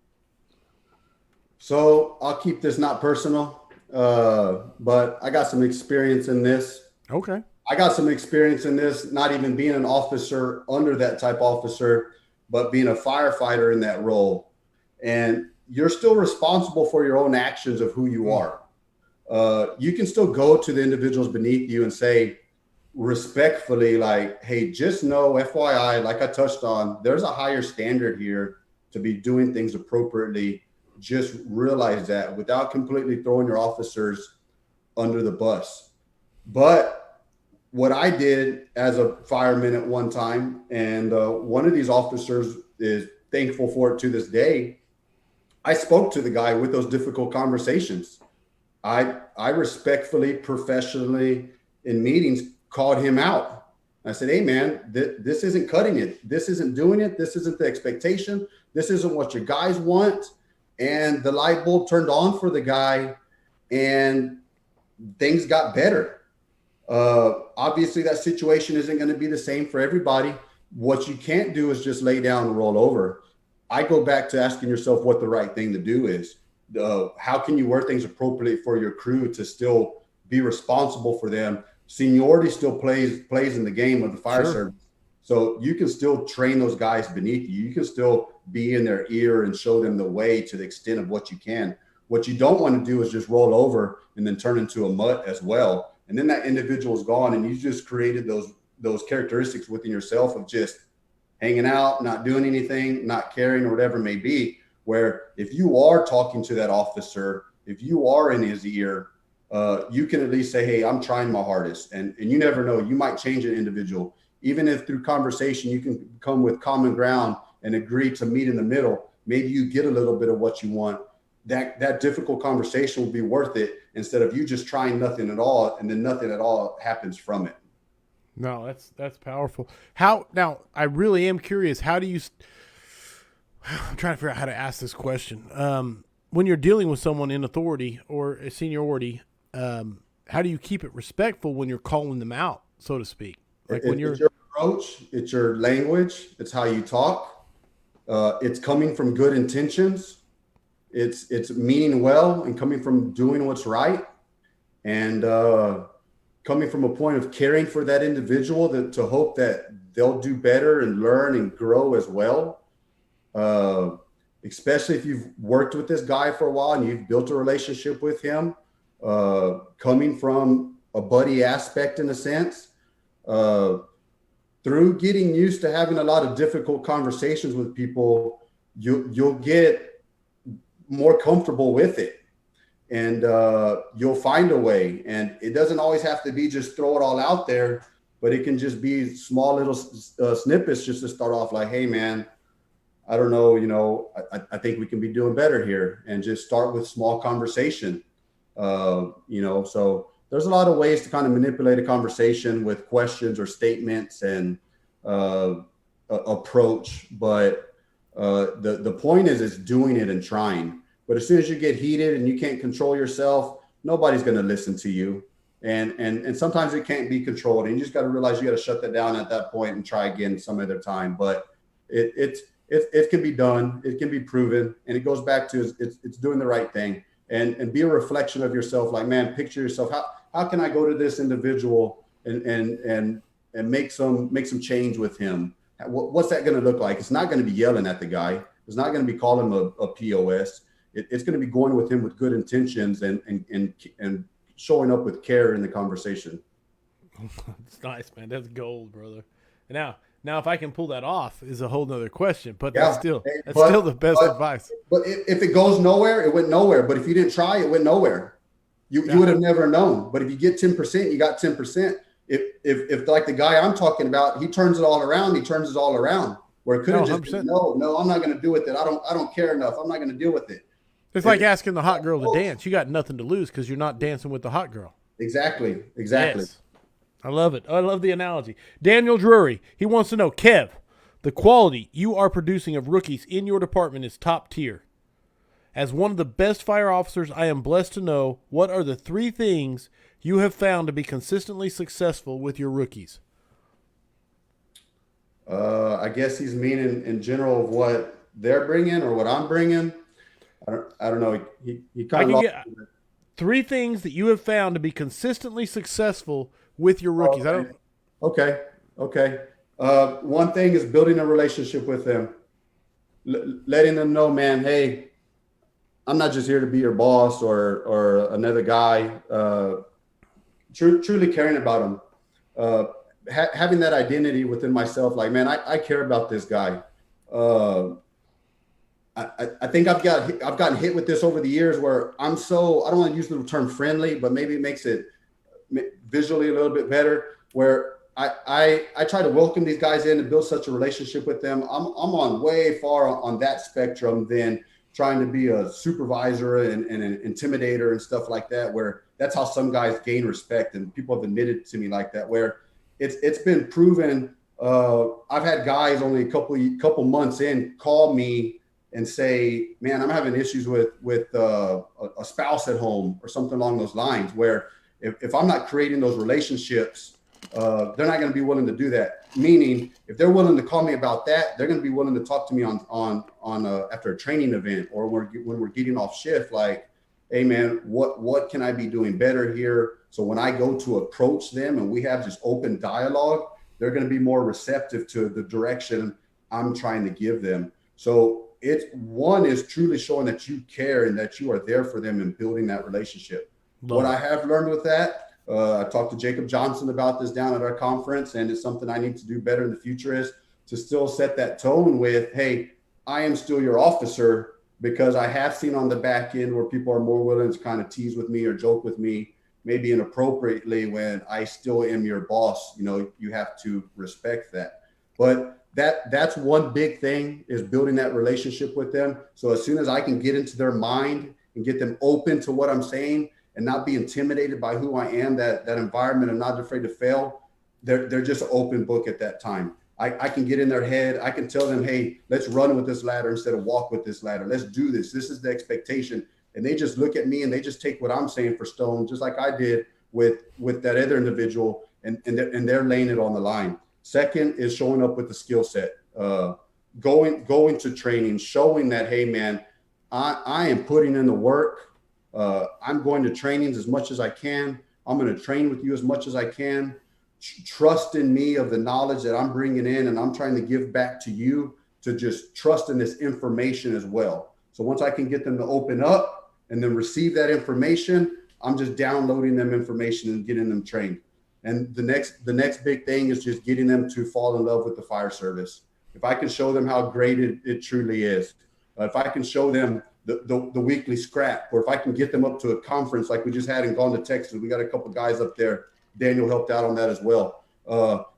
So I'll keep this not personal. But I got some experience in this. Okay. I got some experience in this, not even being an officer under that type officer, but being a firefighter in that role. And you're still responsible for your own actions of who you are. You can still go to the individuals beneath you and say respectfully, like, hey, just know, FYI, like I touched on, there's a higher standard here to be doing things appropriately. Just realize that, without completely throwing your officers under the bus. But what I did as a fireman at one time, and one of these officers is thankful for it to this day, I spoke to the guy with those difficult conversations. I respectfully, professionally in meetings called him out. I said, hey, man, this isn't cutting it. This isn't doing it. This isn't the expectation. This isn't what your guys want. And the light bulb turned on for the guy, and things got better. Obviously, that situation isn't going to be the same for everybody. What you can't do is just lay down and roll over. I go back to asking yourself what the right thing to do is. How can you word things appropriately for your crew to still be responsible for them? Seniority still plays in the game of the fire service. So you can still train those guys beneath you. You can still be in their ear and show them the way to the extent of what you can. What you don't want to do is just roll over and then turn into a mutt as well. And then that individual is gone, and you just created those characteristics within yourself of just hanging out, not doing anything, not caring, or whatever it may be. Where if you are talking to that officer, if you are in his ear, you can at least say, hey, I'm trying my hardest. And you never know, you might change an individual. Even if through conversation, you can come with common ground and agree to meet in the middle. Maybe you get a little bit of what you want. That difficult conversation will be worth it instead of you just trying nothing at all, and then nothing at all happens from it. No, that's powerful. Now I really am curious. How do you? I'm trying to figure out how to ask this question. When you're dealing with someone in authority or a seniority, how do you keep it respectful when you're calling them out, so to speak? Like when you're it's your approach, it's your language, it's how you talk. It's coming from good intentions. It's meaning well and coming from doing what's right, and coming from a point of caring for that individual to hope that they'll do better and learn and grow as well. Especially if you've worked with this guy for a while and you've built a relationship with him, coming from a buddy aspect in a sense, through getting used to having a lot of difficult conversations with people, you'll get more comfortable with it, and you'll find a way. And it doesn't always have to be just throw it all out there, but it can just be small little snippets just to start off like, hey man, I don't know, I think we can be doing better here, and just start with small conversation. So there's a lot of ways to kind of manipulate a conversation with questions or statements and approach. But the point is doing it and trying. But as soon as you get heated and you can't control yourself, nobody's going to listen to you. And sometimes it can't be controlled. And you just got to realize you got to shut that down at that point and try again some other time. But it can be done. It can be proven. And it goes back to it's doing the right thing, and be a reflection of yourself. Like, man, picture yourself. How can I go to this individual and make some change with him? What's that going to look like? It's not going to be yelling at the guy. It's not going to be calling him a POS. It's going to be going with him with good intentions and showing up with care in the conversation. It's nice, man. That's gold, brother. And now if I can pull that off is a whole nother question, but that's still the best advice. But if it goes nowhere, it went nowhere. But if you didn't try, it went nowhere. You would have never known. But if you get 10%, you got 10%. If like the guy I'm talking about, he turns it all around. He turns it all around. Where it could have just been, no, I'm not going to do with it. I don't care enough. I'm not going to deal with it. It's like asking the hot girl to dance. You got nothing to lose because you're not dancing with the hot girl. Exactly. Yes. I love it. I love the analogy. Daniel Drury, he wants to know, Kev, the quality you are producing of rookies in your department is top tier. As one of the best fire officers I am blessed to know, what are the 3 things you have found to be consistently successful with your rookies? I guess he's meaning in general of what they're bringing or what I'm bringing. I don't know. He kind of get 3 things that you have found to be consistently successful with your rookies. Okay. One thing is building a relationship with them, letting them know, man, hey, I'm not just here to be your boss or another guy. Truly caring about them, having that identity within myself, like, man, I care about this guy. I think I've gotten hit with this over the years where I don't want to use the term friendly, but maybe it makes it visually a little bit better, where I try to welcome these guys in and build such a relationship with them. I'm on way far on that spectrum than trying to be a supervisor and an intimidator and stuff like that, where that's how some guys gain respect, and people have admitted to me like that, where it's been proven. I've had guys only a couple months in call me and say, man, I'm having issues with a spouse at home or something along those lines, where if I'm not creating those relationships, they're not going to be willing to do that. Meaning, if they're willing to call me about that, they're going to be willing to talk to me on after a training event, or when we're getting off shift, like, hey man, what can I be doing better here? So when I go to approach them and we have just open dialogue, they're going to be more receptive to the direction I'm trying to give them. So one is truly showing that you care and that you are there for them and building that relationship. What I have learned with that, I talked to Jacob Johnson about this down at our conference, and it's something I need to do better in the future, is to still set that tone with, hey, I am still your officer, because I have seen on the back end where people are more willing to kind of tease with me or joke with me, maybe inappropriately, when I still am your boss. You have to respect that. But that's one big thing, is building that relationship with them. So as soon as I can get into their mind and get them open to what I'm saying and not be intimidated by who I am, that environment, and not afraid to fail, they're just an open book at that time. I can get in their head. I can tell them, hey, let's run with this ladder instead of walk with this ladder. Let's do this. This is the expectation. And they just look at me and they just take what I'm saying for stone, just like I did with that other individual, and they're laying it on the line. Second is showing up with the skill set, going to training, showing that, hey man, I am putting in the work. I'm going to trainings as much as I can. I'm going to train with you as much as I can. Trust in me of the knowledge that I'm bringing in, and I'm trying to give back to you, to just trust in this information as well. So once I can get them to open up and then receive that information, I'm just downloading them information and getting them trained. And the next big thing is just getting them to fall in love with the fire service. If I can show them how great it truly is, if I can show them the weekly scrap, or if I can get them up to a conference like we just had and gone to Texas, we got a couple guys up there. Daniel helped out on that as well.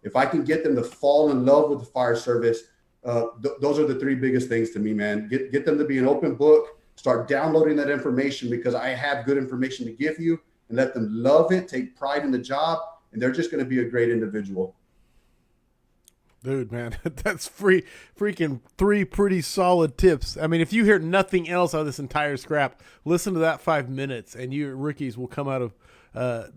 If I can get them to fall in love with the fire service, those are the three biggest things to me, man. Get them to be an open book, start downloading that information, because I have good information to give you, and let them love it, take pride in the job, and they're just going to be a great individual. Dude, man, that's freaking three pretty solid tips. I mean, if you hear nothing else out of this entire scrap, listen to that 5 minutes, and your rookies will come out of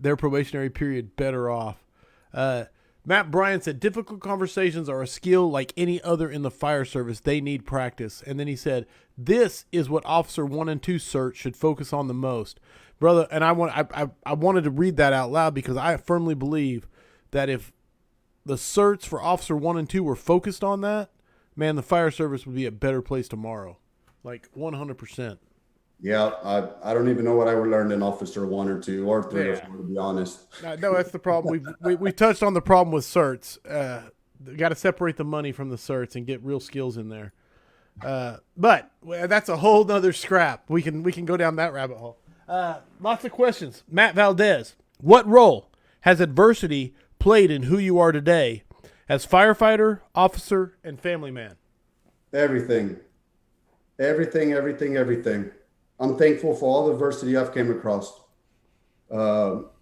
their probationary period better off. Matt Bryan said, difficult conversations are a skill like any other in the fire service. They need practice. And then he said, this is what Officer 1 and 2 cert should focus on the most. Brother, and I wanted to read that out loud, because I firmly believe that if the certs for Officer 1 and 2 were focused on that, man, the fire service would be a better place tomorrow. Like 100%. Yeah, I don't even know what I learned in Officer 1 or 2 or 3 or 4, to be honest. No, that's the problem. We touched on the problem with certs. Got to separate the money from the certs and get real skills in there. But that's a whole nother scrap. We can go down that rabbit hole. Lots of questions. Matt Valdez, what role has adversity played in who you are today as firefighter, officer, and family man? Everything. I'm thankful for all the adversity I've came across.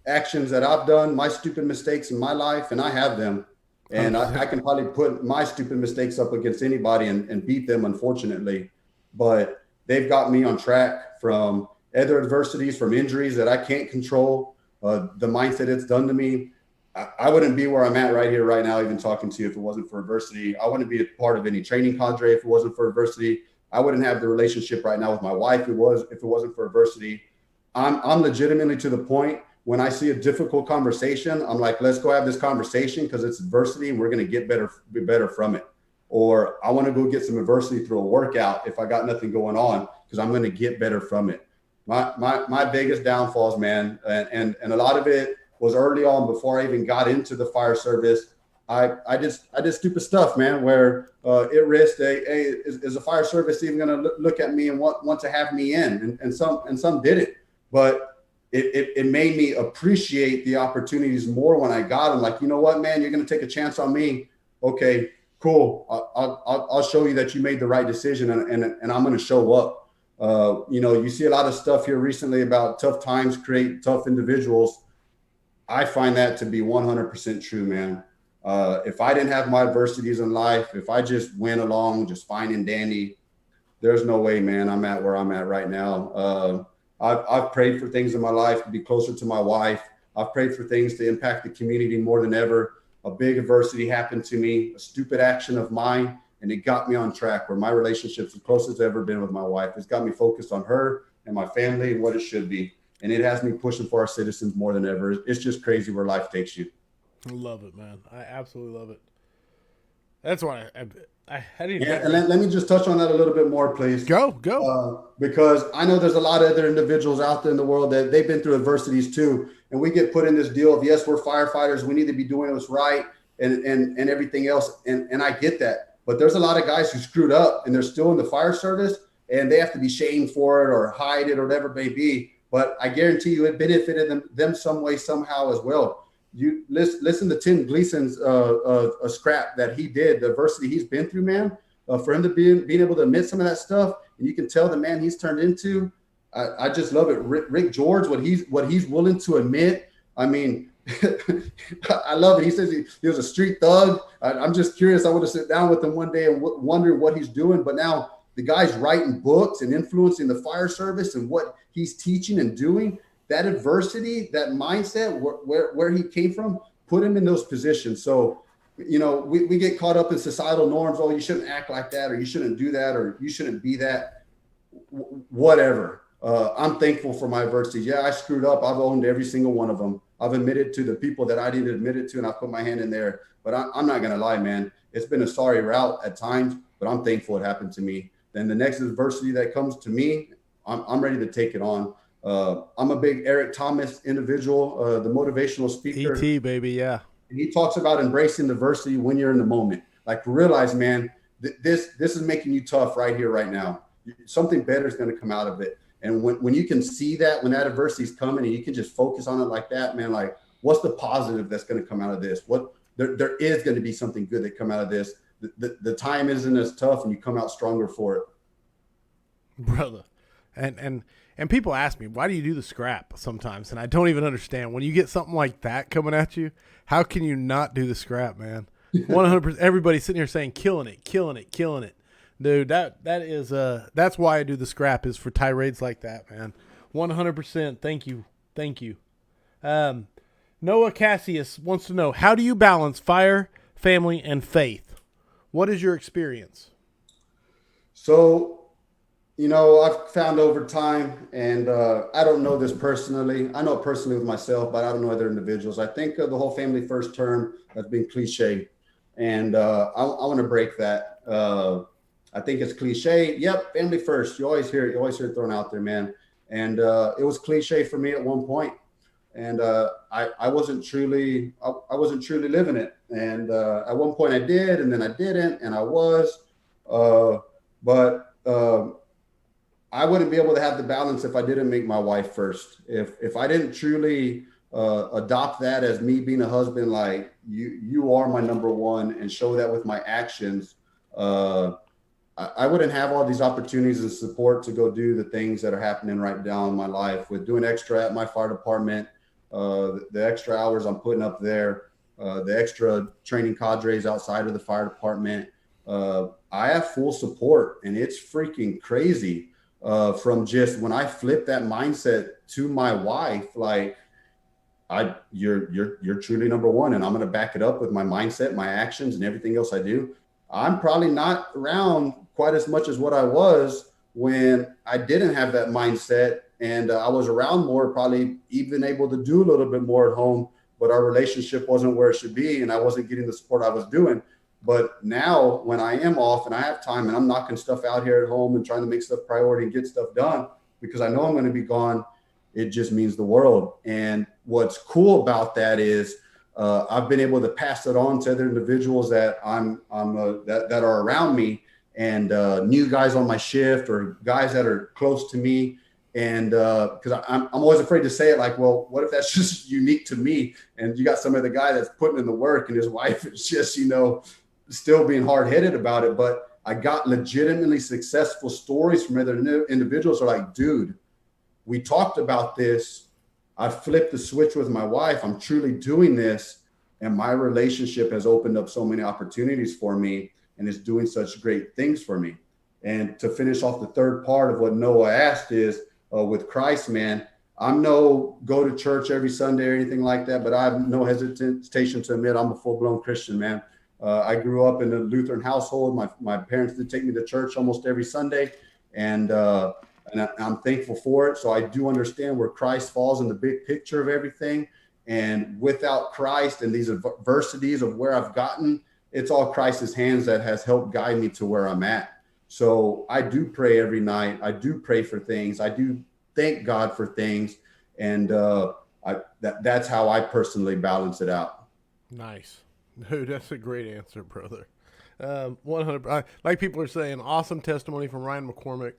Actions that I've done, my stupid mistakes in my life, and I have them. And I can probably put my stupid mistakes up against anybody and beat them, unfortunately. But they've got me on track from other adversities, from injuries that I can't control, the mindset it's done to me. I wouldn't be where I'm at right here, right now, even talking to you, if it wasn't for adversity. I wouldn't be a part of any training cadre if it wasn't for adversity. I wouldn't have the relationship right now with my wife if it wasn't for adversity. I'm legitimately to the point when I see a difficult conversation, I'm like, let's go have this conversation because it's adversity and we're going to be better from it. Or I want to go get some adversity through a workout if I got nothing going on, because I'm going to get better from it. My biggest downfalls, man, and a lot of it was early on before I even got into the fire service. I did stupid stuff, man, where it risked is the fire service even going to look at me and want to have me in? And some did it, but it made me appreciate the opportunities more when I got them. Like, you know what, man, you're going to take a chance on me. Okay, cool. I'll show you that you made the right decision, and I'm going to show up. You see a lot of stuff here recently about tough times create tough individuals. I find that to be 100% true, man. If I didn't have my adversities in life, if I just went along just fine and dandy, there's no way, man, I'm at where I'm at right now. I've prayed for things in my life to be closer to my wife. I've prayed for things to impact the community more than ever. A big adversity happened to me, a stupid action of mine, and it got me on track where my relationship's the closest it's ever been with my wife. It's got me focused on her and my family and what it should be. And it has me pushing for our citizens more than ever. It's just crazy where life takes you. Love it, man. I absolutely love it. That's why I didn't. Yeah, and let me just touch on that a little bit more, please. Go. Because I know there's a lot of other individuals out there in the world that they've been through adversities too. And we get put in this deal of, yes, we're firefighters. We need to be doing what's right and everything else. And I get that. But there's a lot of guys who screwed up and they're still in the fire service and they have to be shamed for it or hide it or whatever it may be. But I guarantee you it benefited them some way, somehow as well. You listen to Tim Gleason's a scrap that he did, the adversity he's been through, man. For him to being able to admit some of that stuff, and you can tell the man he's turned into. I just love it. Rick George, what he's willing to admit. I mean, I love it. He says he was a street thug. I'm just curious. I want to sit down with him one day and wonder what he's doing. But now the guy's writing books and influencing the fire service and what he's teaching and doing. That adversity, that mindset, where he came from, put him in those positions. So, we get caught up in societal norms. Oh, you shouldn't act like that, or you shouldn't do that, or you shouldn't be that. Whatever. I'm thankful for my adversity. Yeah, I screwed up. I've owned every single one of them. I've admitted to the people that I didn't admit it to, and I put my hand in there. But I'm not going to lie, man. It's been a sorry route at times, but I'm thankful it happened to me. Then the next adversity that comes to me, I'm ready to take it on. I'm a big Eric Thomas individual, the motivational speaker. ET, baby, yeah. And he talks about embracing diversity when you're in the moment. Like, realize, man, this is making you tough right here, right now. Something better is going to come out of it. And when you can see that, when that adversity is coming and you can just focus on it like that, man, like, what's the positive that's going to come out of this? There is going to be something good that come out of this. The time isn't as tough and you come out stronger for it. Brother. And people ask me, why do you do the scrap sometimes? And I don't even understand. When you get something like that coming at you, how can you not do the scrap, man? 100%. Everybody's sitting here saying, killing it. Dude, that's why I do the scrap, is for tirades like that, man. 100%. Thank you. Noah Cassius wants to know, how do you balance fire, family, and faith? What is your experience? So, I've found over time, and I don't know this personally. I know it personally with myself, but I don't know other individuals. I think of the whole family first term as being cliche, and I want to break that. I think it's cliche. Yep, family first. You always hear it thrown out there, man. And it was cliche for me at one point, and I wasn't truly living it. And at one point I did, and then I didn't, and I was, but. I wouldn't be able to have the balance if I didn't make my wife first. If I didn't truly adopt that as me being a husband, like you are my number one, and show that with my actions, I wouldn't have all these opportunities and support to go do the things that are happening right now in my life, with doing extra at my fire department, the extra hours I'm putting up there, the extra training cadres outside of the fire department. I have full support, and it's freaking crazy. From just when I flip that mindset to my wife, like, you're truly number one, and I'm going to back it up with my mindset, my actions, and everything else I do. I'm probably not around quite as much as what I was when I didn't have that mindset, and I was around more, probably even able to do a little bit more at home, but our relationship wasn't where it should be, and I wasn't getting the support I was doing. But now when I am off and I have time and I'm knocking stuff out here at home and trying to make stuff priority and get stuff done because I know I'm going to be gone, it just means the world. And what's cool about that is I've been able to pass it on to other individuals that that are around me, and new guys on my shift or guys that are close to me. And because I'm always afraid to say it, like, well, what if that's just unique to me? And you got some other guy that's putting in the work and his wife is just, still being hard-headed about it. But I got legitimately successful stories from other individuals who are like, dude, we talked about this. I flipped the switch with my wife. I'm truly doing this. And my relationship has opened up so many opportunities for me and is doing such great things for me. And to finish off the third part of what Noah asked is with Christ, man, I'm no go to church every Sunday or anything like that, but I have no hesitation to admit I'm a full-blown Christian, man. I grew up in a Lutheran household. My parents did take me to church almost every Sunday, and I'm thankful for it. So I do understand where Christ falls in the big picture of everything. And without Christ and these adversities of where I've gotten, it's all Christ's hands that has helped guide me to where I'm at. So I do pray every night. I do pray for things. I do thank God for things. And that's how I personally balance it out. Nice. Dude, that's a great answer, brother. 100. Like people are saying, awesome testimony from Ryan McCormick.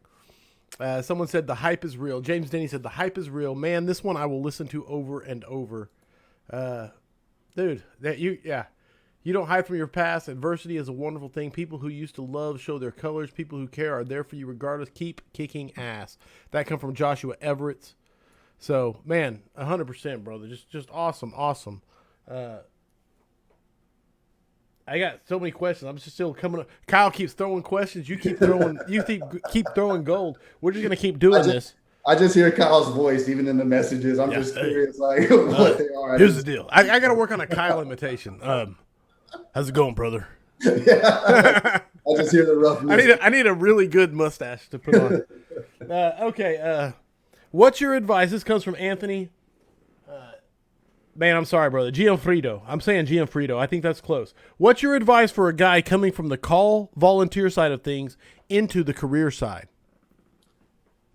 Someone said the hype is real. James Denny said the hype is real. Man, this one I will listen to over and over. Dude, you don't hide from your past. Adversity is a wonderful thing. People who used to love show their colors. People who care are there for you regardless. Keep kicking ass. That come from Joshua Everett. So, man, 100%, brother. Just awesome. I got so many questions. I'm just still coming up. Kyle keeps throwing questions. You keep throwing. Keep throwing gold. We're just gonna keep doing this. I just hear Kyle's voice even in the messages. I'm just curious, like what they are. Here's the deal. I got to work on a Kyle imitation. How's it going, brother? Yeah. I just hear the roughness. I need a really good mustache to put on. Okay. What's your advice? This comes from Anthony. Man, I'm sorry, brother. Gianfrido. I'm saying Gianfrido. I think that's close. What's your advice for a guy coming from the call volunteer side of things into the career side?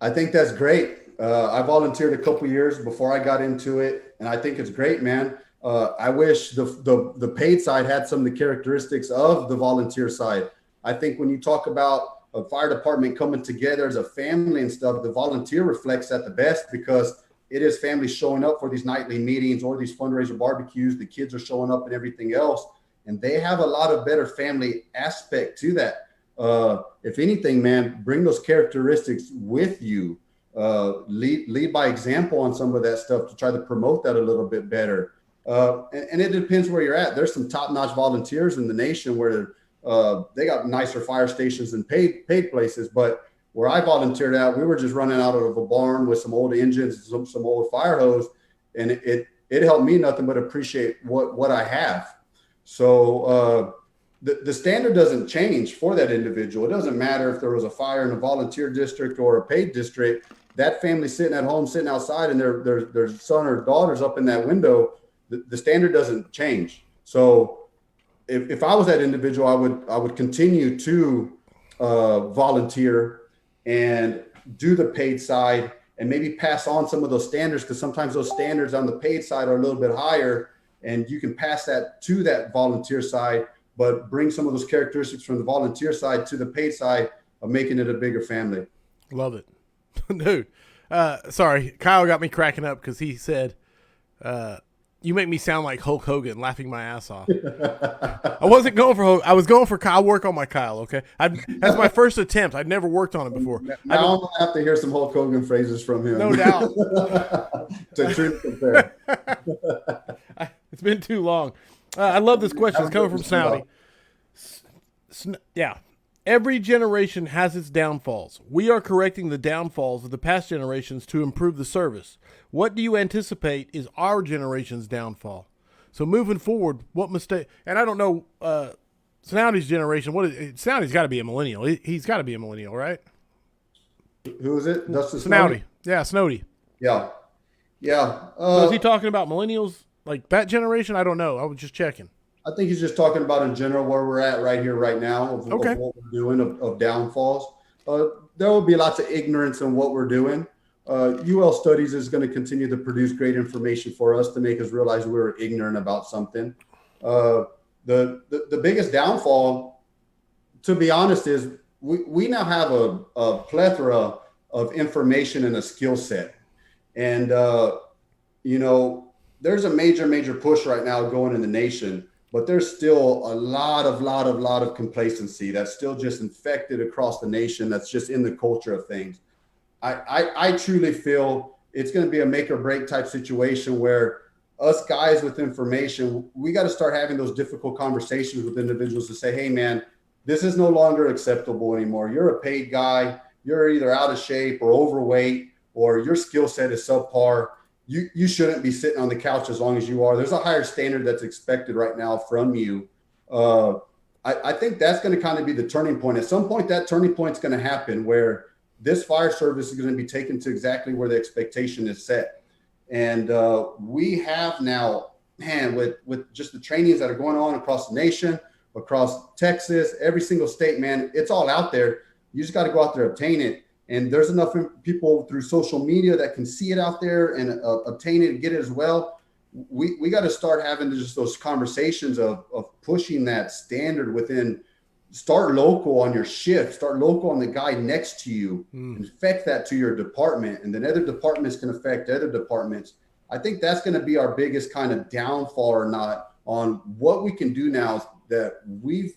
I think that's great. I volunteered a couple years before I got into it, and I think it's great, man. I wish the paid side had some of the characteristics of the volunteer side. I think when you talk about a fire department coming together as a family and stuff, the volunteer reflects that the best because it is families showing up for these nightly meetings or these fundraiser barbecues. The kids are showing up and everything else. And they have a lot of better family aspect to that. If anything, man, bring those characteristics with you. Lead by example on some of that stuff to try to promote that a little bit better. And it depends where you're at. There's some top-notch volunteers in the nation where they got nicer fire stations and paid places. But where I volunteered at, we were just running out of a barn with some old engines, some old fire hose, and it helped me nothing but appreciate what I have. So the standard doesn't change for that individual. It doesn't matter if there was a fire in a volunteer district or a paid district. That family sitting at home, sitting outside, and their son or daughter's up in that window. The standard doesn't change. So if I was that individual, I would continue to volunteer and do the paid side and maybe pass on some of those standards, because sometimes those standards on the paid side are a little bit higher, and you can pass that to that volunteer side, but bring some of those characteristics from the volunteer side to the paid side of making it a bigger family. Love it. Dude, sorry, Kyle got me cracking up because he said, you make me sound like Hulk Hogan, laughing my ass off. I wasn't going for Hulk. I was going for Kyle. I'll work on my Kyle, okay? That's my first attempt. I'd never worked on it before. Now I'm going to have to hear some Hulk Hogan phrases from him. No doubt. To truly compare. It's been too long. I love this question. It's coming from Snouty. Yeah. Every generation has its downfalls. We are correcting the downfalls of the past generations to improve the service. What do you anticipate is our generation's downfall? So moving forward, what mistake? And I don't know, Snouty's generation. Snouty's got to be a millennial. He's got to be a millennial, right? Who is it? Dustin Snouty. Yeah, Snouty. Yeah. So is he talking about millennials, like that generation? I don't know. I was just checking. I think he's just talking about in general where we're at right here, right now, of what we're doing, of downfalls. There will be lots of ignorance in what we're doing. UL Studies is going to continue to produce great information for us to make us realize we're ignorant about something. The biggest downfall, to be honest, is we now have a plethora of information and a skill set. And, there's a major push right now going in the nation but there's still a lot of complacency that's still just infected across the nation. That's just in the culture of things. I truly feel it's going to be a make or break type situation where us guys with information, we got to start having those difficult conversations with individuals to say, hey, man, this is no longer acceptable anymore. You're a paid guy. You're either out of shape or overweight, or your skill set is subpar. You shouldn't be sitting on the couch as long as you are. There's a higher standard that's expected right now from you. I think that's going to kind of be the turning point. At some point, that turning point is going to happen where this fire service is going to be taken to exactly where the expectation is set. And we have now, man, with just the trainings that are going on across the nation, across Texas, every single state, man, it's all out there. You just got to go out there, obtain it. And there's enough people through social media that can see it out there and obtain it and get it as well. We got to start having just those conversations of pushing that standard within. Start local on your shift, start local on the guy next to you, and affect that to your department. And then other departments can affect other departments. I think that's going to be our biggest kind of downfall or not on what we can do now that we've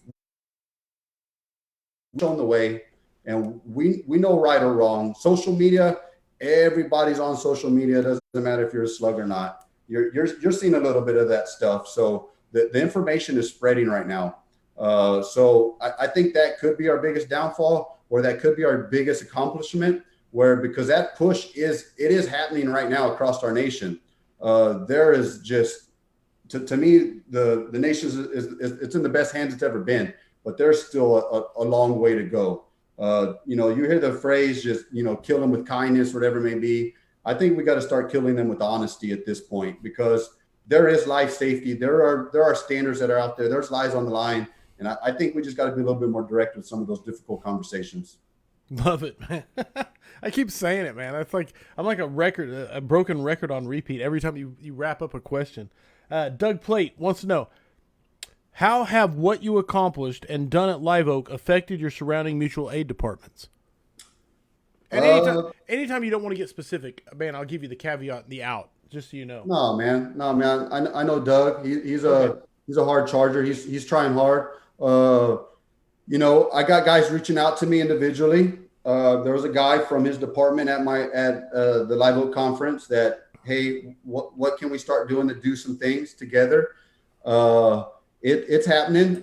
shown the way and we know right or wrong. Social media, everybody's on social media. It doesn't matter if you're a slug or not. You're seeing a little bit of that stuff. So the information is spreading right now. So I think that could be our biggest downfall, or that could be our biggest accomplishment, because that push is happening right now across our nation. There is just, to me, the nation it's in the best hands it's ever been, but there's still a long way to go. You hear the phrase, just, kill them with kindness, whatever it may be. I think we got to start killing them with honesty at this point, because there is life safety. There are standards that are out there. There's lives on the line. And I think we just got to be a little bit more direct with some of those difficult conversations. Love it, man. I keep saying it, man. It's like I'm like a broken record on repeat every time you wrap up a question. Doug Plate wants to know, how have what you accomplished and done at Live Oak affected your surrounding mutual aid departments? And anytime you don't want to get specific, man, I'll give you the caveat, the out, just so you know. No, man. I know Doug. He's a hard charger. He's trying hard. I got guys reaching out to me individually. There was a guy from his department at the Live Oak conference that, hey, what can we start doing to do some things together? It's happening.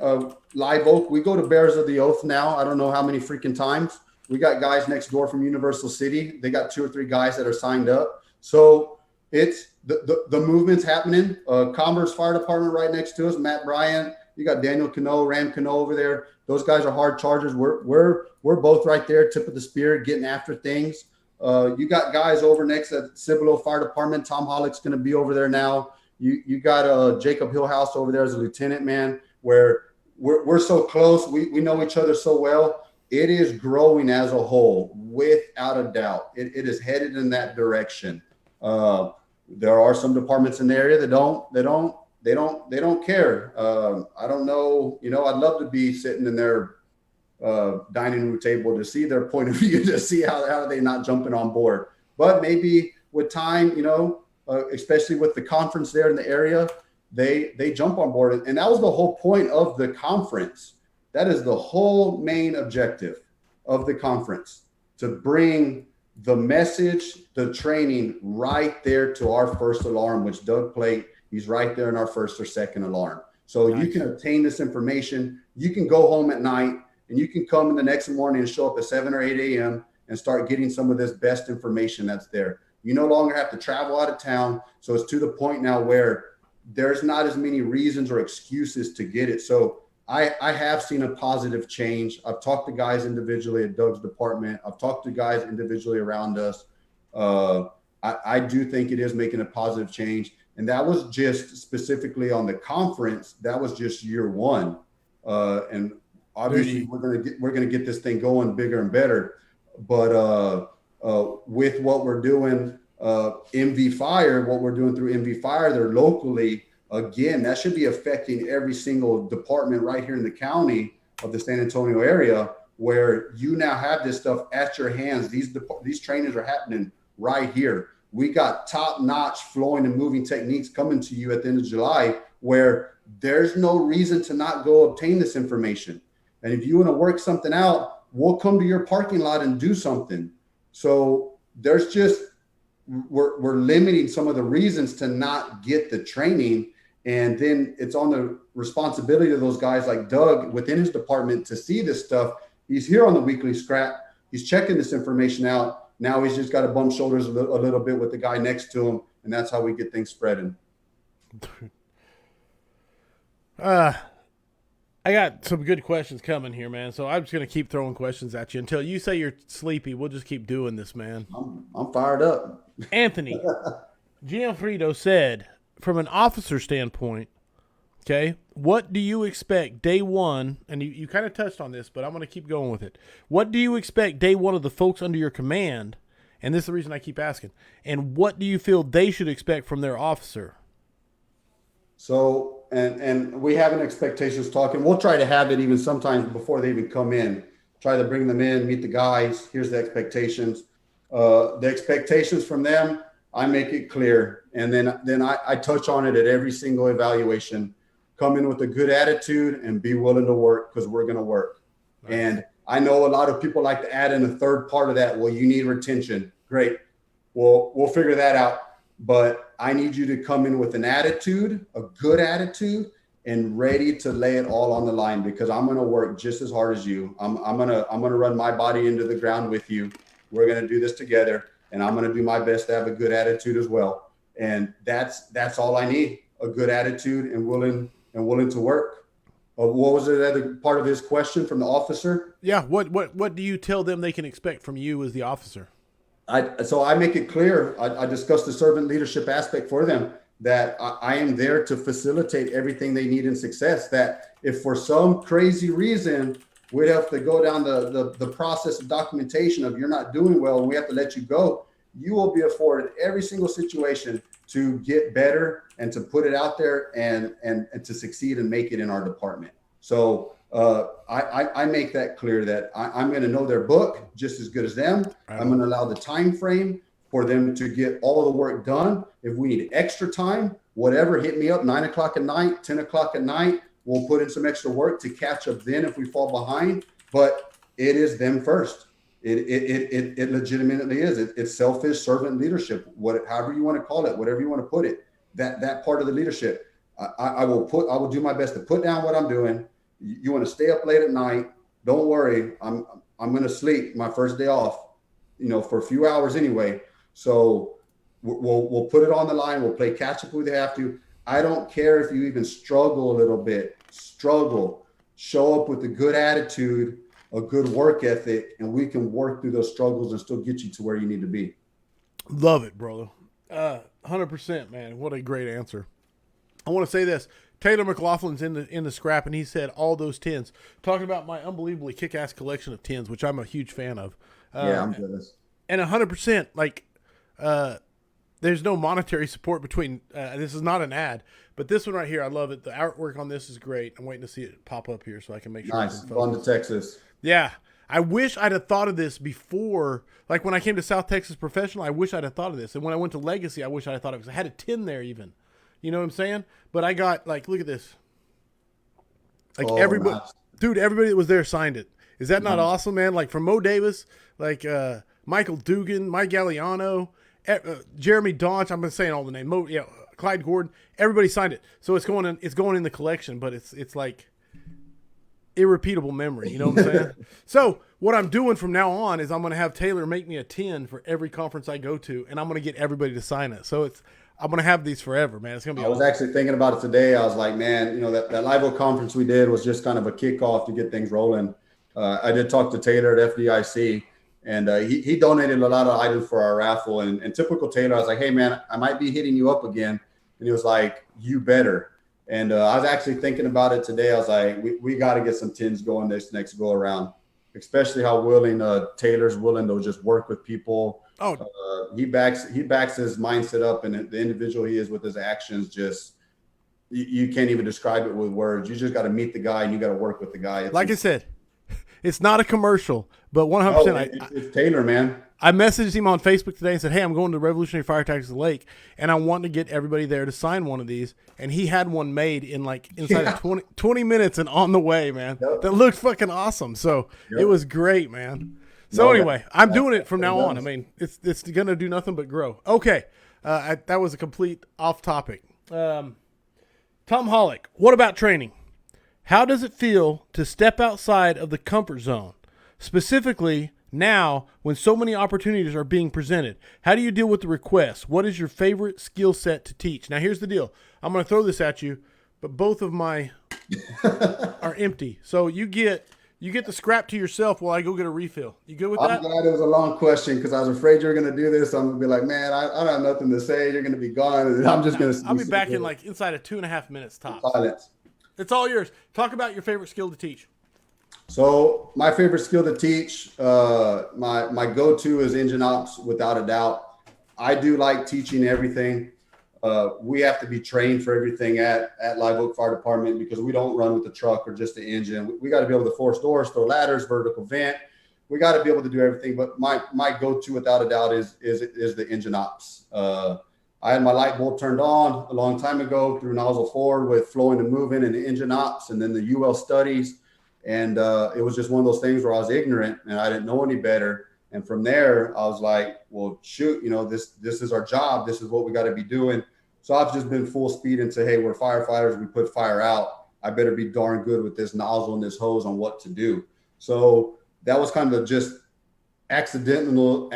Live Oak, we go to Bears of the Oath now. I don't know how many freaking times. We got guys next door from Universal City. They got 2 or 3 guys that are signed up. So it's the movement's happening. Commerce Fire Department right next to us, Matt Bryant. You got Daniel Cano, Ram Cano over there. Those guys are hard chargers. We're both right there, tip of the spear, getting after things. You got guys over next at Cibolo Fire Department. Tom Hollick's going to be over there now. You got Jacob Hillhouse over there as a lieutenant, man, where we're so close. We know each other so well. It is growing as a whole, without a doubt. It is headed in that direction. There are some departments in the area that don't care. I don't know. I'd love to be sitting in their dining room table to see their point of view, to see how they not jumping on board. But maybe with time, especially with the conference there in the area, they jump on board. And that was the whole point of the conference. That is the whole main objective of the conference, to bring the message, the training right there to our first alarm, which Doug Plate, he's right there in our first or second alarm. So nice. You can obtain this information. You can go home at night and you can come in the next morning and show up at 7 or 8 a.m. and start getting some of this best information that's there. You no longer have to travel out of town. So it's to the point now where there's not as many reasons or excuses to get it. So I have seen a positive change. I've talked to guys individually at Doug's department. I've talked to guys individually around us. I do think it is making a positive change. And that was just specifically on the conference. That was just year one. And obviously we're gonna get this thing going bigger and better. But with what we're doing, MV Fire, what we're doing through MV Fire, they're locally. Again, that should be affecting every single department right here in the county of the San Antonio area, where you now have this stuff at your hands. These trainings are happening right here. We got top-notch flowing and moving techniques coming to you at the end of July, where there's no reason to not go obtain this information. And if you want to work something out, we'll come to your parking lot and do something. So there's just, we're limiting some of the reasons to not get the training. And then it's on the responsibility of those guys like Doug within his department to see this stuff. He's here on the weekly scrap. He's checking this information out. Now he's just got to bump shoulders a little bit with the guy next to him. And that's how we get things spreading. I got some good questions coming here, man. So I'm just going to keep throwing questions at you until you say you're sleepy. We'll just keep doing this, man. I'm fired up. Anthony, Gianfrido said, from an officer standpoint, okay, what do you expect day one? And you kind of touched on this, but I'm going to keep going with it. What do you expect day one of the folks under your command? And this is the reason I keep asking. And what do you feel they should expect from their officer? So, and we have an expectations talk, and we'll try to have it even sometimes before they even come in. Try to bring them in, meet the guys. Here's the expectations. The expectations from them, I make it clear. And then I touch on it at every single evaluation. Come in with a good attitude and be willing to work, because we're going to work. Nice. And I know a lot of people like to add in a third part of that. Well, you need retention. Great. Well, we'll figure that out. But I need you to come in with an attitude, a good attitude, and ready to lay it all on the line, because I'm going to work just as hard as you. I'm going to run my body into the ground with you. We're going to do this together, and I'm going to do my best to have a good attitude as well. And that's all I need, a good attitude and willing to work. What was the other part of his question from the officer? Yeah. What do you tell them they can expect from you as the officer? So I make it clear. I discuss the servant leadership aspect for them, that I am there to facilitate everything they need in success. That if for some crazy reason we'd have to go down the process of documentation of you're not doing well and we have to let you go, you will be afforded every single situation to get better and to put it out there and to succeed and make it in our department. So I make that clear that I'm going to know their book just as good as them. I'm going to allow the time frame for them to get all of the work done. If we need extra time, whatever, hit me up 9 o'clock at night, 10 o'clock at night. We'll put in some extra work to catch up then if we fall behind. But it is them first. It legitimately is. It's selfish servant leadership, however you want to call it, whatever you want to put it. That part of the leadership, I will do my best to put down what I'm doing. You want to stay up late at night? Don't worry. I'm going to sleep my first day off, for a few hours anyway. So we'll put it on the line. We'll play catch up if we have to. I don't care if you even struggle a little bit. Show up with a good attitude, a good work ethic, and we can work through those struggles and still get you to where you need to be. Love it, brother. 100%, man. What a great answer. I want to say this. Taylor McLaughlin's in the scrap, and he said all those tins. Talking about my unbelievably kick-ass collection of tins, which I'm a huge fan of. Yeah, I'm jealous. And 100%, there's no monetary support between. This is not an ad, but this one right here, I love it. The artwork on this is great. I'm waiting to see it pop up here so I can make sure. Nice. Going to Texas. Yeah. I wish I'd have thought of this before. Like when I came to South Texas Professional, I wish I'd have thought of this. And when I went to Legacy, I wish I'd have thought of it, because I had a tin there even. You know what I'm saying? But I got, look at this. Everybody, nice. Dude, everybody that was there signed it. Is that not awesome, man? Like from Mo Davis, Michael Dugan, Mike Galliano, Jeremy Daunch. I'm saying all the names. Clyde Gordon. Everybody signed it. So it's going in the collection, but it's like irrepeatable memory. You know what I'm saying? So what I'm doing from now on is I'm going to have Taylor make me a tin for every conference I go to, and I'm going to get everybody to sign it. So I'm going to have these forever, man. It's going to be I was actually thinking about it today. I was like, man, that Live Oak conference we did was just kind of a kickoff to get things rolling. I did talk to Taylor at FDIC, and he donated a lot of items for our raffle. And typical Taylor, I was like, hey, man, I might be hitting you up again. And he was like, you better. And I was actually thinking about it today. I was like, we got to get some tins going this next go around, especially how willing Taylor's willing to just work with people. Oh, he backs his mindset up, and the individual he is with his actions, just you can't even describe it with words. You just got to meet the guy and you got to work with the guy. Like I said, It's not a commercial, but 100%. Oh, it's Taylor, man. I messaged him on Facebook today and said, hey, I'm going to Revolutionary Fire Tactics Lake, and I want to get everybody there to sign one of these. And he had one made in like inside of 20 minutes and on the way, man. Yep. That looked fucking awesome. So it was great, man. So anyway, I'm doing it from now on. I mean, it's going to do nothing but grow. Okay. That was a complete off topic. Tom Hollick, what about training? How does it feel to step outside of the comfort zone? Specifically, now, when so many opportunities are being presented, how do you deal with the requests? What is your favorite skill set to teach? Now, here's the deal. I'm going to throw this at you, but both of my are empty. So you get the scrap to yourself while I go get a refill. You good with that? I'm glad it was a long question because I was afraid you were going to do this. I'm going to be like, man, I don't have nothing to say. You're going to be gone. And I'm just going to. I'll be back in like inside of 2.5 minutes tops. Silence. It's all yours. Talk about your favorite skill to teach. So my favorite skill to teach, my go-to is engine ops, without a doubt. I do like teaching everything. We have to be trained for everything at Live Oak Fire Department because we don't run with the truck or just the engine. We got to be able to force doors, throw ladders, vertical vent. We got to be able to do everything. But my go-to, without a doubt, is the engine ops. I had my light bulb turned on a long time ago through nozzle forward with flowing and moving and the engine ops and then the UL studies. And it was just one of those things where I was ignorant and I didn't know any better. And from there, I was like, well, shoot, this is our job. This is what we got to be doing. So I've just been full speed into, hey, we're firefighters. We put fire out. I better be darn good with this nozzle and this hose on what to do. So that was kind of just accidental,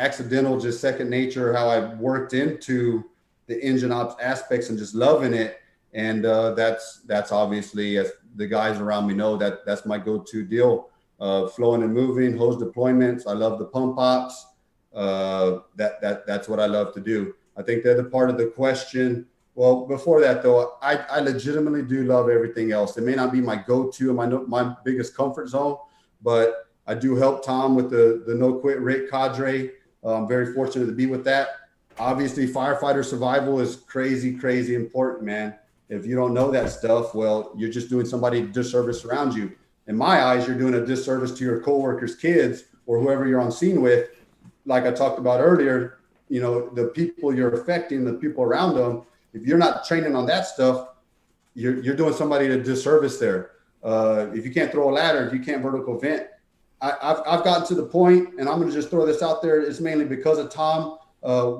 just second nature, how I worked into the engine ops aspects and just loving it. And that's obviously, as the guys around me know, that's my go-to deal. Flowing and moving, hose deployments. I love the pump ops. That's what I love to do. I think the other part of the question, well, before that though, I legitimately do love everything else. It may not be my go-to and my biggest comfort zone, but I do help Tom with the No Quit Rick cadre. I'm very fortunate to be with that. Obviously, firefighter survival is crazy important, man. If you don't know that stuff, well, you're just doing somebody a disservice around you. In my eyes, you're doing a disservice to your coworkers' kids or whoever you're on scene with. Like I talked about earlier, the people you're affecting, the people around them, if you're not training on that stuff, you're doing somebody a disservice there. If you can't throw a ladder, if you can't vertical vent, I've gotten to the point, and I'm going to just throw this out there. It's mainly because of Tom.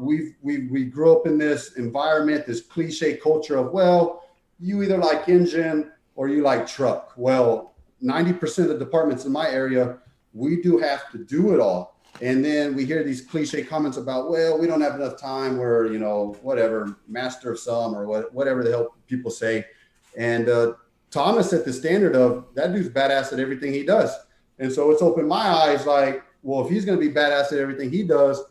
We grew up in this environment, this cliche culture of, well, you either like engine or you like truck. Well, 90% of the departments in my area, we do have to do it all. And then we hear these cliche comments about, well, we don't have enough time, we're, whatever, master of some or whatever the hell people say. And Thomas set the standard of that dude's badass at everything he does. And so it's opened my eyes like, well, if he's going to be badass at everything he does,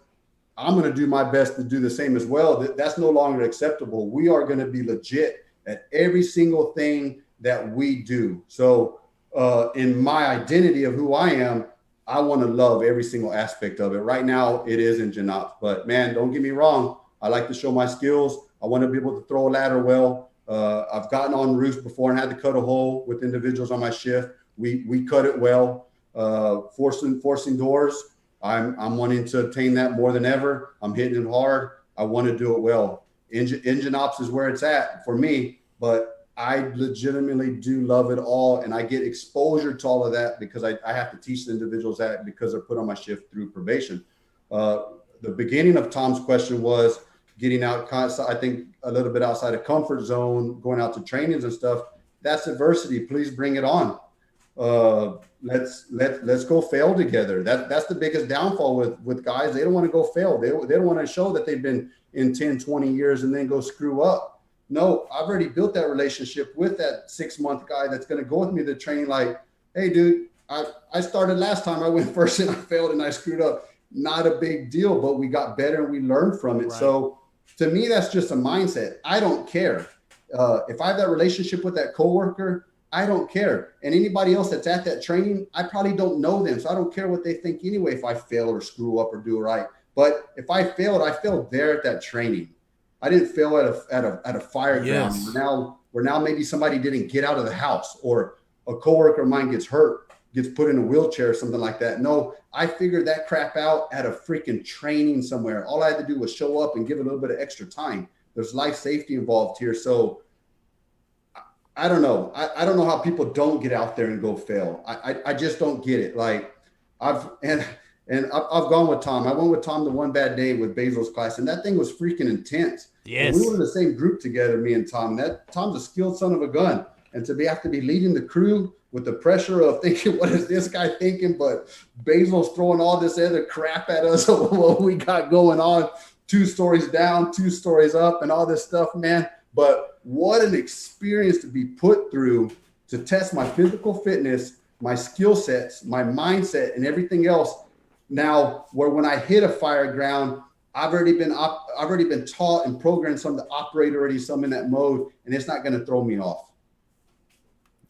I'm going to do my best to do the same as well. That's no longer acceptable. We are going to be legit at every single thing that we do. So in my identity of who I am, I want to love every single aspect of it. Right now, it is engine ops. But, man, don't get me wrong. I like to show my skills. I want to be able to throw a ladder well. I've gotten on roofs before and had to cut a hole with individuals on my shift. We cut it well. Forcing doors. I'm wanting to attain that more than ever. I'm hitting it hard. I want to do it well. Engine ops is where it's at for me, but I legitimately do love it all. And I get exposure to all of that because I have to teach the individuals that because they're put on my shift through probation. The beginning of Tom's question was getting out, I think a little bit outside of comfort zone, going out to trainings and stuff. That's adversity. Please bring it on. Let's go fail together. That's the biggest downfall with guys. They don't want to go fail. They don't want to show that they've been in 10, 20 years and then go screw up. No, I've already built that relationship with that 6-month guy that's going to go with me to train. Like, hey, dude, I started last time. I went first and I failed and I screwed up. Not a big deal, but we got better and we learned from it. Right. So to me, that's just a mindset. I don't care. If I have that relationship with that coworker, I don't care. And anybody else that's at that training, I probably don't know them. So I don't care what they think anyway, if I fail or screw up or do it right. But if I failed, I failed there at that training. I didn't fail at a fire ground where now maybe somebody didn't get out of the house or a coworker of mine gets hurt. gets put in a wheelchair or something like that. No, I figured that crap out at a freaking training somewhere. All I had to do was show up and give it a little bit of extra time. There's life safety involved here. So I don't know. I don't know how people don't get out there and go fail. I just don't get it. Like I've gone with Tom. I went with Tom the one bad day with Basil's class, and that thing was freaking intense. Yes. And we were in the same group together, me and Tom. Tom's a skilled son of a gun. And to have to be leading the crew with the pressure of thinking, what is this guy thinking? But Basil's throwing all this other crap at us of what we got going on, 2 stories down, 2 stories up, and all this stuff, man. But what an experience to be put through to test my physical fitness, my skill sets, my mindset, and everything else. Now, where when I hit a fire ground, I've already been taught and programmed some to operate already, some in that mode, and it's not going to throw me off.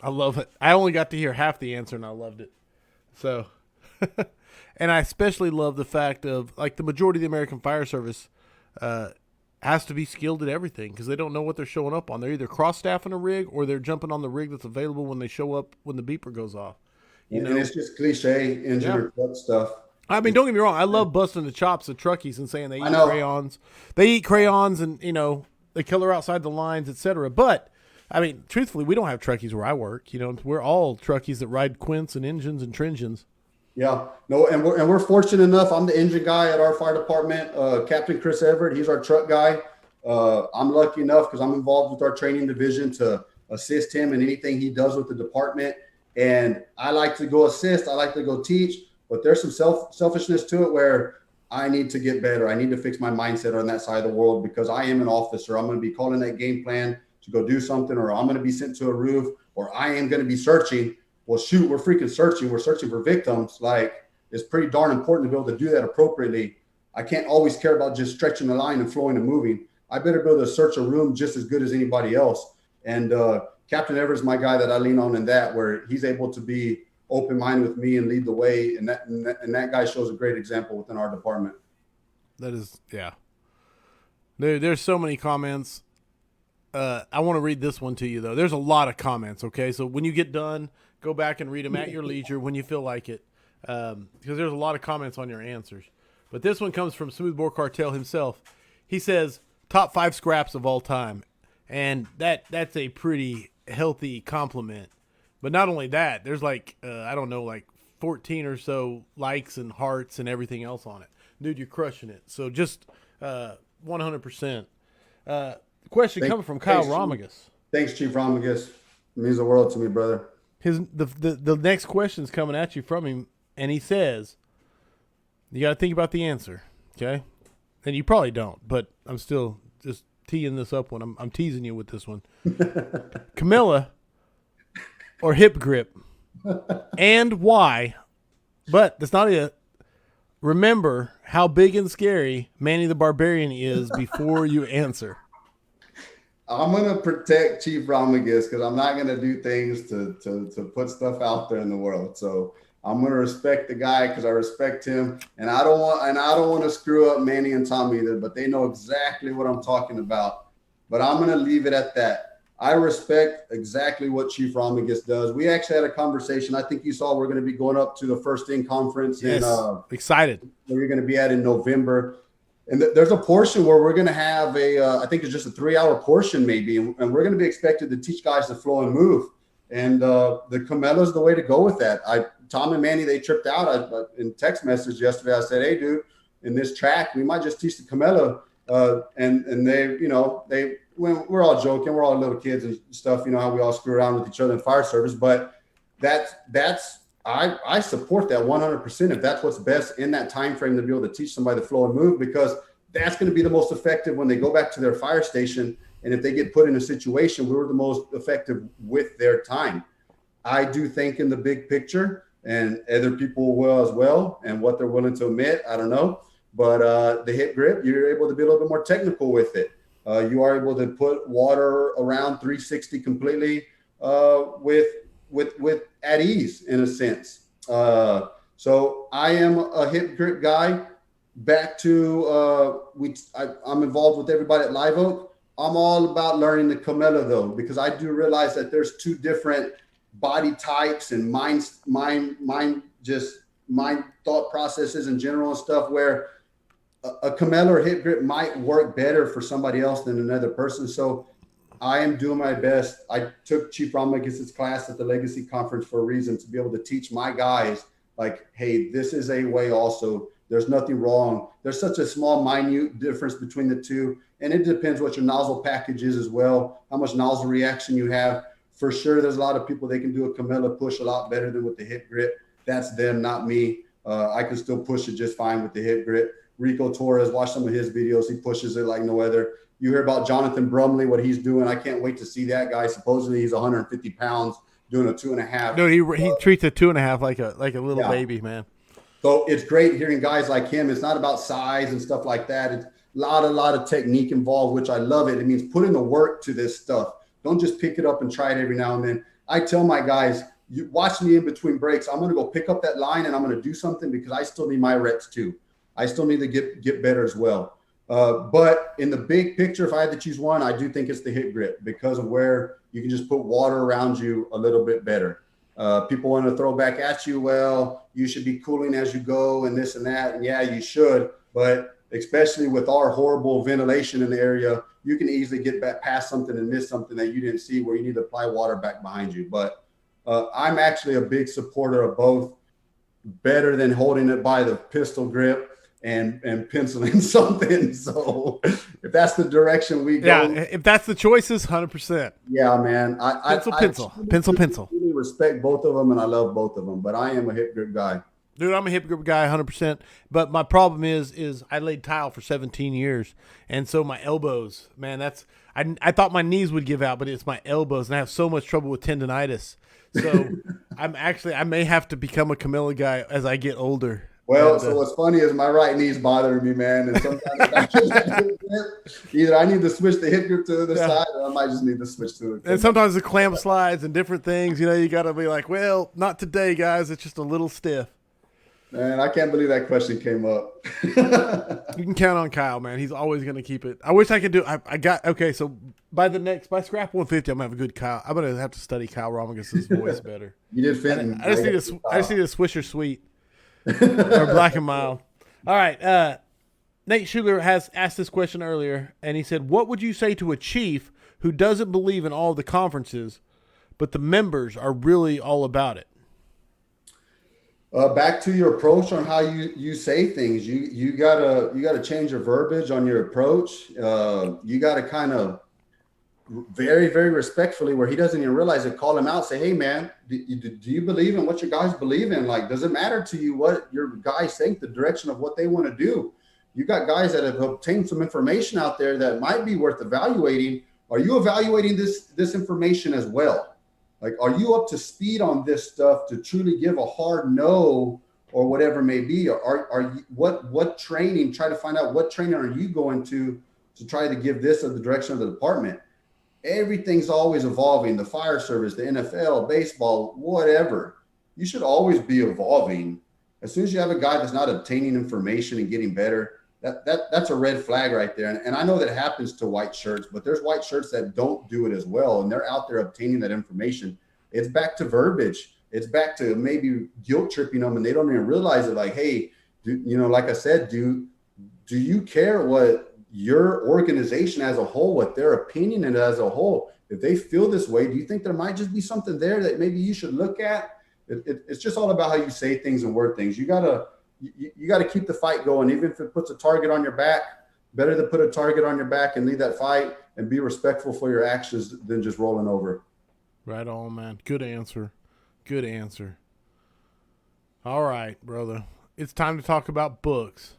I love it. I only got to hear half the answer, and I loved it. So, and I especially love the fact of, like, the majority of the American Fire Service has to be skilled at everything because they don't know what they're showing up on. They're either cross-staffing a rig or they're jumping on the rig that's available when they show up when the beeper goes off. You know? And it's just cliche engine or truck stuff. I mean, don't get me wrong. I love busting the chops of truckies and saying they eat crayons. They eat crayons and, you know, they color outside the lines, etc. But, I mean, truthfully, we don't have truckies where I work. You know, we're all truckies that ride quints and engines and tringions. Yeah, no, and we're fortunate enough. I'm the engine guy at our fire department. Captain Chris Everett, he's our truck guy. I'm lucky enough because I'm involved with our training division to assist him in anything he does with the department. And I like to go assist. I like to go teach. But there's some selfishness to it where I need to get better. I need to fix my mindset on that side of the world because I am an officer. I'm going to be calling that game plan to go do something, or I'm going to be sent to a roof, or I am going to be searching. Well, shoot, we're freaking searching. We're searching for victims. Like, it's pretty darn important to be able to do that appropriately. I can't always care about just stretching the line and flowing and moving. I better be able to search a room just as good as anybody else. And Captain Everett's my guy that I lean on in that, where he's able to be open-minded with me and lead the way. And that guy shows a great example within our department. That is, yeah. There's so many comments. I want to read this one to you, though. There's a lot of comments, okay? So when you get done, go back and read them at your leisure when you feel like it, because there's a lot of comments on your answers. But this one comes from Smoothbore Cartel himself. He says, top 5 scraps of all time. And that's a pretty healthy compliment. But not only that, there's like, I don't know, like 14 or so likes and hearts and everything else on it. Dude, you're crushing it. So just 100%. Question coming from Kyle Romagus. Thanks, Chief Romagus. It means the world to me, brother. The next question's coming at you from him, and he says, you got to think about the answer, okay? And you probably don't, but I'm still just teeing this up when I'm teasing you with this one. Camilla or hip grip, and why? But that's not it. Remember how big and scary Manny the Barbarian is before you answer. I'm going to protect Chief Romagus because I'm not going to do things to put stuff out there in the world. So I'm going to respect the guy because I respect him, and I don't want to screw up Manny and Tom either, but they know exactly what I'm talking about. But I'm going to leave it at that. I respect exactly what Chief Romagus does. We actually had a conversation. I think you saw we're going to be going up to the First In Conference. Yes, excited. Where you're going to be at in November. And there's a portion where we're going to have I think it's just a 3-hour portion maybe. And we're going to be expected to teach guys to flow and move. And the Camella is the way to go with that. Tom and Manny, they tripped out. In text message yesterday, I said, hey, dude, in this track, we might just teach the Camella. And they, you know, we're all joking. We're all little kids and stuff. You know how we all screw around with each other in fire service. But I support that 100% if that's what's best in that time frame to be able to teach somebody to flow and move, because that's going to be the most effective when they go back to their fire station. And if they get put in a situation, we were the most effective with their time. I do think in the big picture, and other people will as well, and what they're willing to admit, I don't know. But the hip grip, you're able to be a little bit more technical with it. You are able to put water around 360 completely with at ease in a sense. So I am a hip grip guy. Back to I'm involved with everybody at Live Oak. I'm all about learning the Camella though, because I do realize that there's 2 different body types and mind thought processes in general and stuff, where a camella or hip grip might work better for somebody else than another person. So I am doing my best. I took Chief Ramagus's class at the Legacy Conference for a reason, to be able to teach my guys, like, hey, this is a way also. There's nothing wrong. There's such a small, minute difference between the two. And it depends what your nozzle package is as well, how much nozzle reaction you have. For sure, there's a lot of people, they can do a camella push a lot better than with the hip grip. That's them, not me. I can still push it just fine with the hip grip. Rico Torres, watch some of his videos. He pushes it like no other. You hear about Jonathan Brumley, what he's doing. I can't wait to see that guy. Supposedly he's 150 pounds doing a 2.5. Dude, he treats a 2.5 like a little baby, man. So it's great hearing guys like him. It's not about size and stuff like that. It's a lot of technique involved, which I love it. It means putting the work to this stuff. Don't just pick it up and try it every now and then. I tell my guys, you watch me in between breaks. I'm going to go pick up that line and I'm going to do something, because I still need my reps too. I still need to get better as well. But in the big picture, if I had to choose one, I do think it's the hip grip, because of where you can just put water around you a little bit better. People want to throw back at you, well, you should be cooling as you go and this and that. And yeah, you should. But especially with our horrible ventilation in the area, you can easily get back past something and miss something that you didn't see, where you need to apply water back behind you. But I'm actually a big supporter of both. Better than holding it by the pistol grip and penciling something. So if that's the direction we go, if that's the choices, 100%. Yeah, man. I Pencil. really respect both of them, and I love both of them. But I am a hip grip guy. Dude, I'm a hip grip guy 100%. But my problem is I laid tile for 17 years. And so my elbows, man, I thought my knees would give out, but it's my elbows. And I have so much trouble with tendonitis. So I may have to become a camella guy as I get older. Well, so what's funny is my right knee's bothering me, man. And sometimes either I need to switch the hip grip to the other side, or I might just need to switch to it. And sometimes the clamp slides and different things, you got to be like, well, not today, guys. It's just a little stiff. Man, I can't believe that question came up. You can count on Kyle, man. He's always going to keep it. I wish I could do okay, so by Scrap 150, I'm going to have a good Kyle. I'm going to have to study Kyle Ramagus's voice better. You did fit. I just need a Swisher Sweet or Black and Mild. All right. Nate Schuler has asked this question earlier, and he said, what would you say to a chief who doesn't believe in all the conferences, but the members are really all about it? Back to your approach on how you say things. You gotta change your verbiage on your approach. You gotta kind of very, very respectfully, where he doesn't even realize it, call him out. Say, hey man, do you believe in what your guys believe in? Like, does it matter to you what your guys think, the direction of what they want to do? You got guys that have obtained some information out there that might be worth evaluating. Are you evaluating this information as well? Like, are you up to speed on this stuff to truly give a hard no, or whatever it may be? Or are you, what training, try to find out what training are you going to try to give this of the direction of the department? Everything's always evolving. The fire service, the NFL, baseball, whatever. You should always be evolving. As soon as you have a guy that's not obtaining information and getting better, that's a red flag right there. And I know that happens to white shirts, but there's white shirts that don't do it as well, and they're out there obtaining that information. It's back to verbiage. It's back to maybe guilt tripping them, and they don't even realize it. Like, hey, like I said, do you care what your organization as a whole, what their opinion is as a whole? If they feel this way, do you think there might just be something there that maybe you should look at? It's just all about how you say things and word things. You gotta keep the fight going, even if it puts a target on your back. Better to put a target on your back and lead that fight and be respectful for your actions than just rolling over. Right on, man. Good answer. All right, brother. It's time to talk about books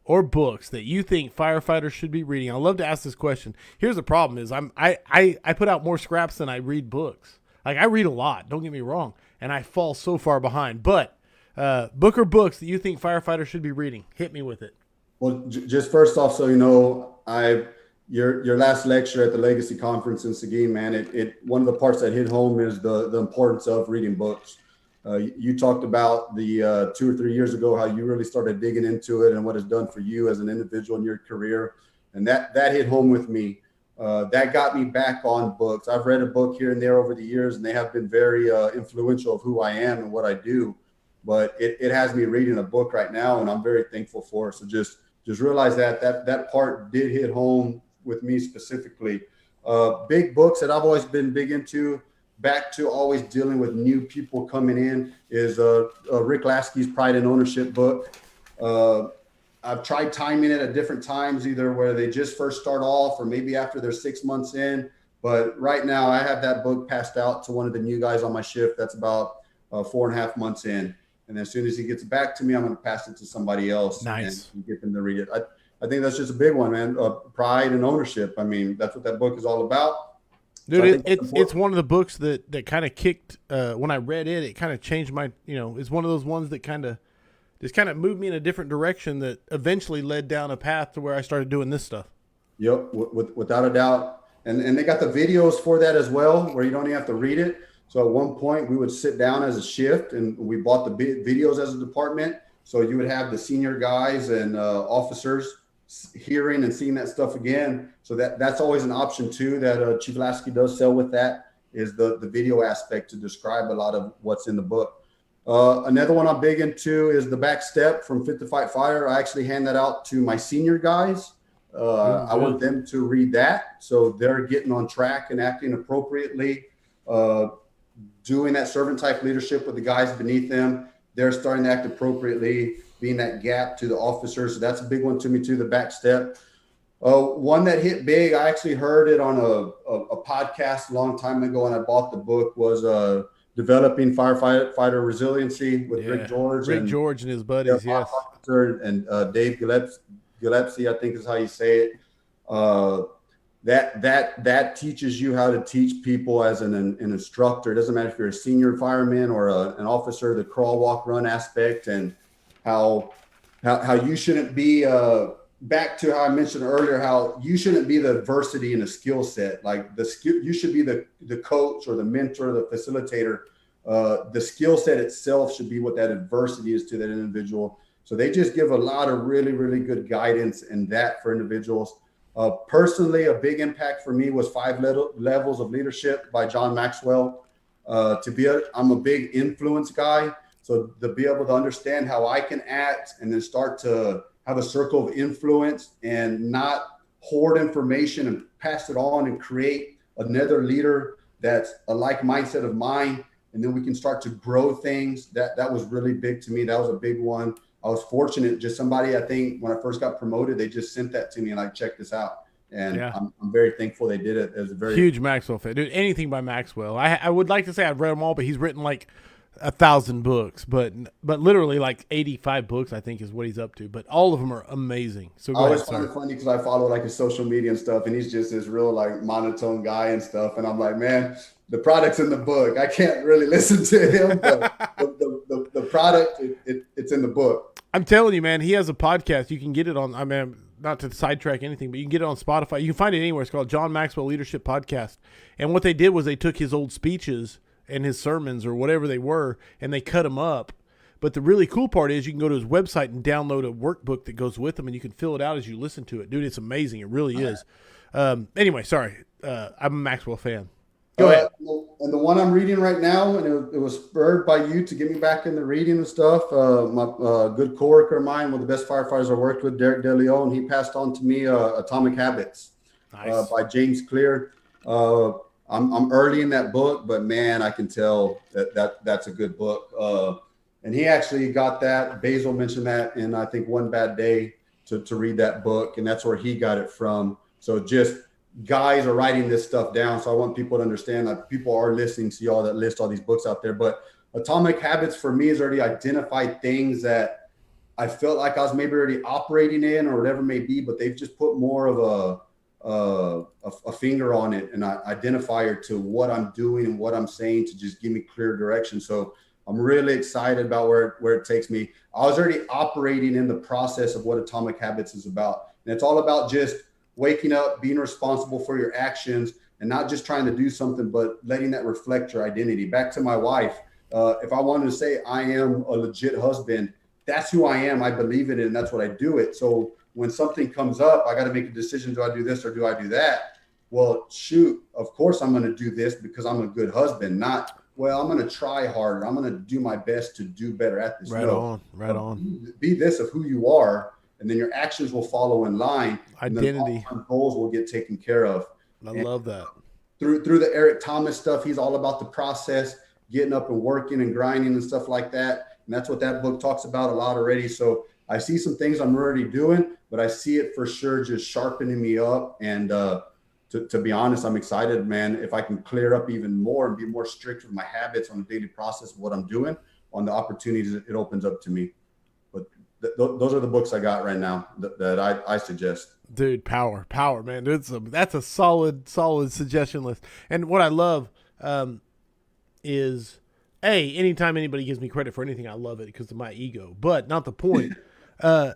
that you think firefighters should be reading. I love to ask this question. Here's the problem is I put out more scraps than I read books. Like, I read a lot, don't get me wrong, and I fall so far behind. But book or books that you think firefighters should be reading? Hit me with it. Well, just first off, so you know, your last lecture at the Legacy Conference in Seguin, man, one of the parts that hit home is the importance of reading books. You talked about the 2 or 3 years ago how you really started digging into it and what it's done for you as an individual in your career, and that hit home with me. that got me back on books. I've read a book here and there over the years, and they have been very influential of who I am and what I do. But it has me reading a book right now, and I'm very thankful for it. So just realize that part did hit home with me specifically. Big books that I've always been big into, back to always dealing with new people coming in, is Rick Lasky's Pride and Ownership book. I've tried timing it at different times, either where they just first start off or maybe after they're 6 months in. But right now I have that book passed out to one of the new guys on my shift. That's about 4.5 months in. And as soon as he gets back to me, I'm going to pass it to somebody else. Nice. And get them to read it. I think that's just a big one, man. Pride and ownership. I mean, that's what that book is all about. Dude, so it's one of the books that kind of kicked, when I read it, it kind of changed my, it's one of those ones that kind of moved me in a different direction that eventually led down a path to where I started doing this stuff. Yep, without a doubt. And they got the videos for that as well, where you don't even have to read it. So at one point we would sit down as a shift, and we bought the videos as a department. So you would have the senior guys and officers hearing and seeing that stuff again. So that's always an option too, that Chief Lasky does sell with that, is the video aspect to describe a lot of what's in the book. Another one I'm big into is The Back Step from Fit to Fight Fire. I actually hand that out to my senior guys. I want them to read that, so they're getting on track and acting appropriately, doing that servant type leadership with the guys beneath them. They're starting to act appropriately, being that gap to the officers. So that's a big one to me too, The Back Step. One that hit big, I actually heard it on a podcast a long time ago, and I bought the book, was Developing Firefighter Resiliency with Rick George. Rick George and his buddies, yes. And Dave Gillespie, I think is how you say it. That teaches you how to teach people as an instructor. It doesn't matter if you're a senior fireman or an officer, the crawl, walk, run aspect, and how you shouldn't be, back to how I mentioned earlier, how you shouldn't be the adversity in a skill set. Like you should be the coach or the mentor, the facilitator. The skill set itself should be what that adversity is to that individual. So they just give a lot of really, really good guidance in that for individuals. Personally, a big impact for me was 5 Levels of Leadership by John Maxwell. I'm a big influence guy. So to be able to understand how I can act and then start to have a circle of influence and not hoard information and pass it on and create another leader that's a like mindset of mine. And then we can start to grow things. That was really big to me. That was a big one. I was fortunate, just somebody, I think when I first got promoted, they just sent that to me and I checked this out. And I'm very thankful they did it. It was a very huge Maxwell fan. Dude, anything by Maxwell. I would like to say I've read them all, but he's written like 1,000 books, but literally like 85 books, I think, is what he's up to. But all of them are amazing. So I always find it funny because I follow like his social media and stuff, and he's just this real like monotone guy and stuff. And I'm like, man, the product's in the book. I can't really listen to him, but the product, it's in the book. I'm telling you, man, he has a podcast. You can get it on, I mean, not to sidetrack anything, but you can get it on Spotify. You can find it anywhere. It's called John Maxwell Leadership Podcast. And what they did was they took his old speeches and his sermons or whatever they were, and they cut them up. But the really cool part is you can go to his website and download a workbook that goes with them, and you can fill it out as you listen to it. Dude, it's amazing. It really is. Anyway, sorry. I'm a Maxwell fan. Go ahead. And the one I'm reading right now, and it was spurred by you to get me back into reading and stuff. My good coworker of mine, one of the best firefighters I worked with, Derek DeLeon, he passed on to me Atomic Habits. Nice. By James Clear. I'm early in that book, but man, I can tell that's a good book. And he actually got that. Basil mentioned that in, I think, One Bad Day to read that book, and that's where he got it from. So just guys are writing this stuff down. So I want people to understand that people are listening to y'all that list all these books out there. But Atomic Habits for me has already identified things that I felt like I was maybe already operating in or whatever it may be, but they've just put more of a finger on it and an identifier to what I'm doing and what I'm saying to just give me clear direction. So I'm really excited about where it takes me. I was already operating in the process of what Atomic Habits is about. And it's all about just waking up, being responsible for your actions, and not just trying to do something, but letting that reflect your identity. Back to my wife, if I wanted to say I am a legit husband, that's who I am. I believe in it, and that's what I do it. So when something comes up, I got to make a decision. Do I do this or do I do that? well, shoot, of course I'm going to do this because I'm a good husband, not, well, I'm going to try harder. I'm going to do my best to do better at this. Right No, on, right on. be this of who you are, and then your actions will follow in line, and then Identity. long-term goals will get taken care of. I And love that. through the Eric Thomas stuff, he's all about the process, getting up and working and grinding and stuff like that. And that's what that book talks about a lot already. So I see some things I'm already doing, but I see it for sure just sharpening me up. And to be honest, I'm excited, man. If I can clear up even more and be more strict with my habits on the daily process of what I'm doing, on the opportunities it opens up to me. But those are the books I got right now that I suggest. Dude, power, man. That's a solid suggestion list. And what I love is, anytime anybody gives me credit for anything, I love it because of my ego. But not the point. I